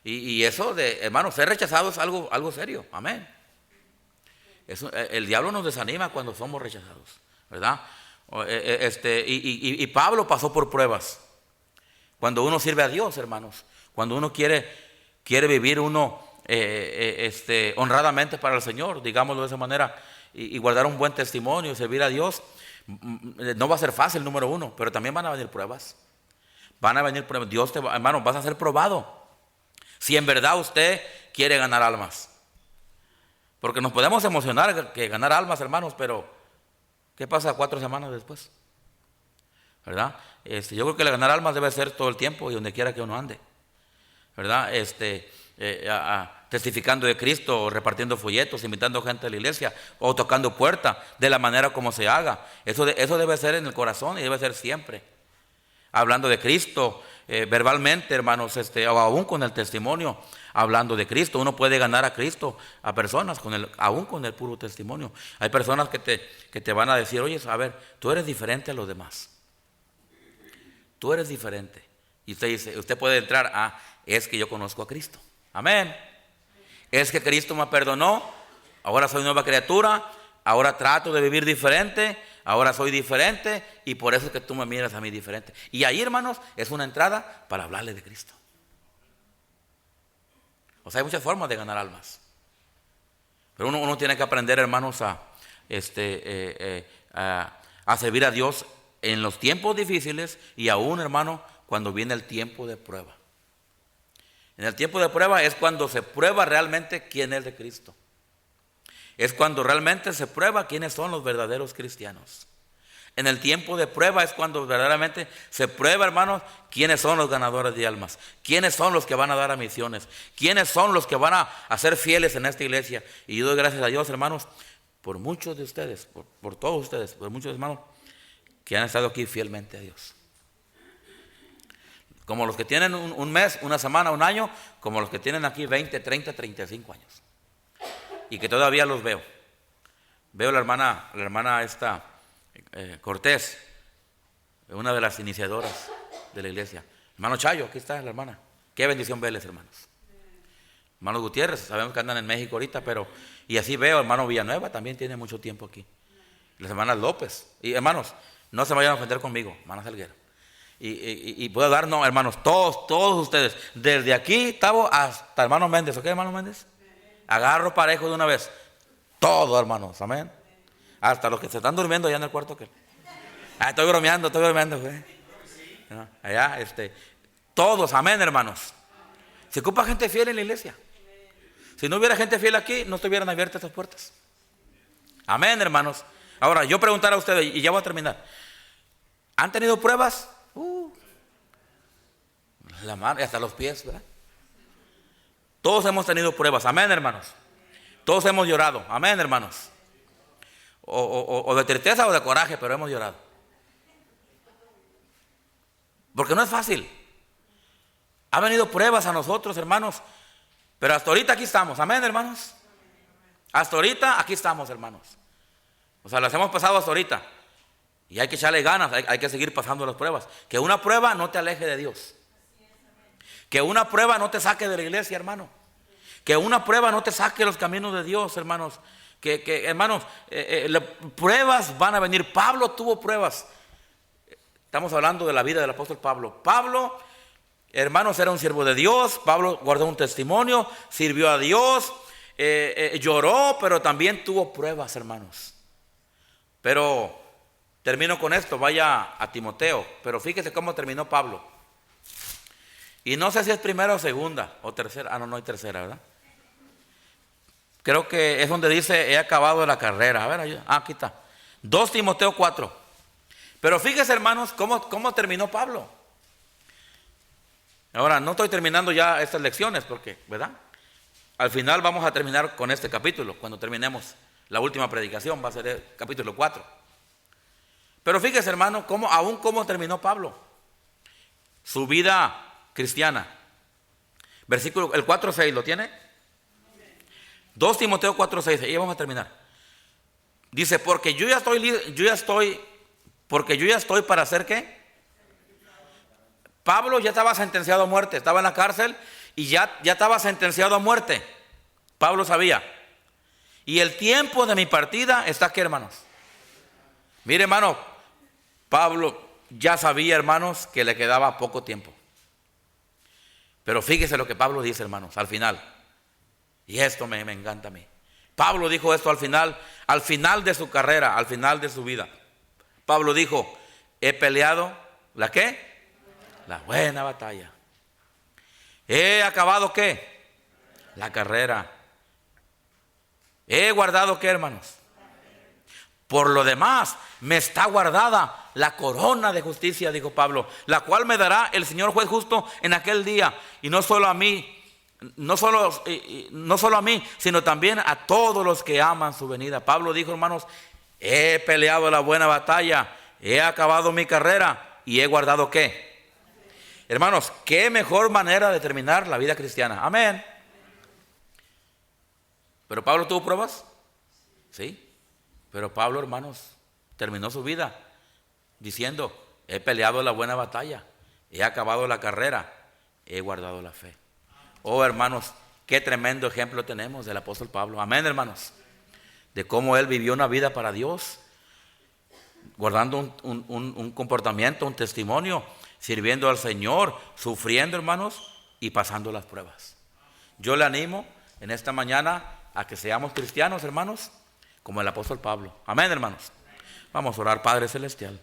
Y eso de, hermanos, ser rechazado es algo serio. Amén. El diablo nos desanima cuando somos rechazados, ¿verdad? Y Pablo pasó por pruebas. Cuando uno sirve a Dios, hermanos, cuando uno quiere vivir honradamente para el Señor, digámoslo de esa manera, y guardar un buen testimonio, servir a Dios, no va a ser fácil, número uno, pero también van a venir pruebas. Van a venir pruebas. Hermano, vas a ser probado. Si en verdad usted quiere ganar almas. Porque nos podemos emocionar que ganar almas, hermanos, pero ¿qué pasa 4 semanas después? ¿Verdad? Yo creo que el ganar almas debe ser todo el tiempo y donde quiera que uno ande. ¿Verdad? Testificando de Cristo, o repartiendo folletos, invitando gente a la iglesia, o tocando puerta, de la manera como se haga. Eso debe ser en el corazón y debe ser siempre. Hablando de Cristo, verbalmente, hermanos, o aún con el testimonio, hablando de Cristo. Uno puede ganar a Cristo, a personas, aún con el puro testimonio. Hay personas que te van a decir, oye, a ver, tú eres diferente a los demás. Tú eres diferente. Y usted puede entrar es que yo conozco a Cristo. Amén. Es que Cristo me perdonó, ahora soy nueva criatura, ahora trato de vivir diferente, ahora soy diferente y por eso es que tú me miras a mí diferente. Y ahí, hermanos, es una entrada para hablarle de Cristo. O sea, hay muchas formas de ganar almas. Pero uno tiene que aprender, hermanos, a servir a Dios en los tiempos difíciles y aún, hermano, cuando viene el tiempo de prueba. En el tiempo de prueba es cuando se prueba realmente quién es de Cristo. Es cuando realmente se prueba quiénes son los verdaderos cristianos. En el tiempo de prueba es cuando verdaderamente se prueba, hermanos, quiénes son los ganadores de almas, quiénes son los que van a dar a misiones, quiénes son los que van a ser fieles en esta iglesia. Y yo doy gracias a Dios, hermanos, por muchos de ustedes, por todos ustedes, por muchos hermanos que han estado aquí fielmente a Dios. Como los que tienen un mes, una semana, un año, como los que tienen aquí 20, 30, 35 años. Y que todavía los veo. Veo la hermana esta Cortés, una de las iniciadoras de la iglesia. Hermano Chayo, aquí está la hermana. Qué bendición verles, hermanos. Hermano Gutiérrez, sabemos que andan en México ahorita, y así veo, hermano Villanueva, también tiene mucho tiempo aquí. Las hermanas López. Y hermanos, no se vayan a ofender conmigo, hermana Salguero. Y puedo dar, no, hermanos, todos ustedes, desde aquí, Tavo, hasta hermano Méndez. ¿Ok, hermano Méndez? Agarro parejo de una vez. Todo, hermanos, amén. Hasta los que se están durmiendo allá en el cuarto. Estoy bromeando, güey. No, allá, todos, amén, hermanos. Se ocupa gente fiel en la iglesia. Si no hubiera gente fiel aquí, no estuvieran abiertas estas puertas. Amén, hermanos. Ahora, yo preguntar a ustedes, y ya voy a terminar. ¿Han tenido pruebas? La mano y hasta los pies, ¿verdad? Todos hemos tenido pruebas, amén, hermanos. Todos hemos llorado, amén, hermanos. O de tristeza o de coraje, pero hemos llorado. Porque no es fácil. Ha venido pruebas a nosotros, hermanos. Pero hasta ahorita aquí estamos. Amén, hermanos. Hasta ahorita aquí estamos, hermanos. O sea, las hemos pasado hasta ahorita. Y hay que echarle ganas, hay que seguir pasando las pruebas. Que una prueba no te aleje de Dios. Que una prueba no te saque de la iglesia, hermano. Que una prueba no te saque de los caminos de Dios, hermanos. Hermanos, pruebas van a venir. Pablo tuvo pruebas. Estamos hablando de la vida del apóstol Pablo. Pablo, hermanos, era un siervo de Dios. Pablo guardó un testimonio, sirvió a Dios, lloró, pero también tuvo pruebas, hermanos. Pero termino con esto, vaya a Timoteo. Pero fíjese cómo terminó Pablo. Y no sé si es primera o segunda o tercera. No hay tercera, ¿verdad? Creo que es donde dice, he acabado la carrera. A ver, ayuda. Aquí está. 2 Timoteo 4. Pero fíjese, hermanos, cómo terminó Pablo. Ahora, no estoy terminando ya estas lecciones porque, ¿verdad? Al final vamos a terminar con este capítulo. Cuando terminemos la última predicación va a ser el capítulo 4. Pero fíjese, hermano, cómo terminó Pablo. Su vida cristiana. Versículo, el 4:6, ¿lo tiene? 2 Timoteo 4:6, ahí vamos a terminar. Dice, porque yo ya estoy para hacer ¿qué? Pablo ya estaba sentenciado a muerte, estaba en la cárcel y ya estaba sentenciado a muerte. Pablo sabía. Y el tiempo de mi partida está aquí, hermanos. Mire, hermano, Pablo ya sabía, hermanos, que le quedaba poco tiempo. Pero fíjese lo que Pablo dice, hermanos, al final. Y esto me encanta a mí. Pablo dijo esto al final de su carrera, al final de su vida. Pablo dijo, he peleado, ¿la qué? La buena batalla. He acabado ¿qué? La carrera. He guardado ¿qué, hermanos? Por lo demás, me está guardada la corona de justicia, dijo Pablo, la cual me dará el Señor juez justo en aquel día. Y no solo a mí, no solo a mí, sino también a todos los que aman su venida. Pablo dijo, hermanos, he peleado la buena batalla, he acabado mi carrera y he guardado ¿qué? Hermanos, qué mejor manera de terminar la vida cristiana. Amén. ¿Pero Pablo tuvo pruebas? Sí. Pero Pablo, hermanos, terminó su vida diciendo, he peleado la buena batalla, he acabado la carrera, he guardado la fe. Oh, hermanos, qué tremendo ejemplo tenemos del apóstol Pablo. Amén, hermanos. De cómo él vivió una vida para Dios, guardando un comportamiento, un testimonio, sirviendo al Señor, sufriendo, hermanos, y pasando las pruebas. Yo le animo en esta mañana a que seamos cristianos, hermanos, como el apóstol Pablo. Amén, hermanos. Vamos a orar, Padre Celestial.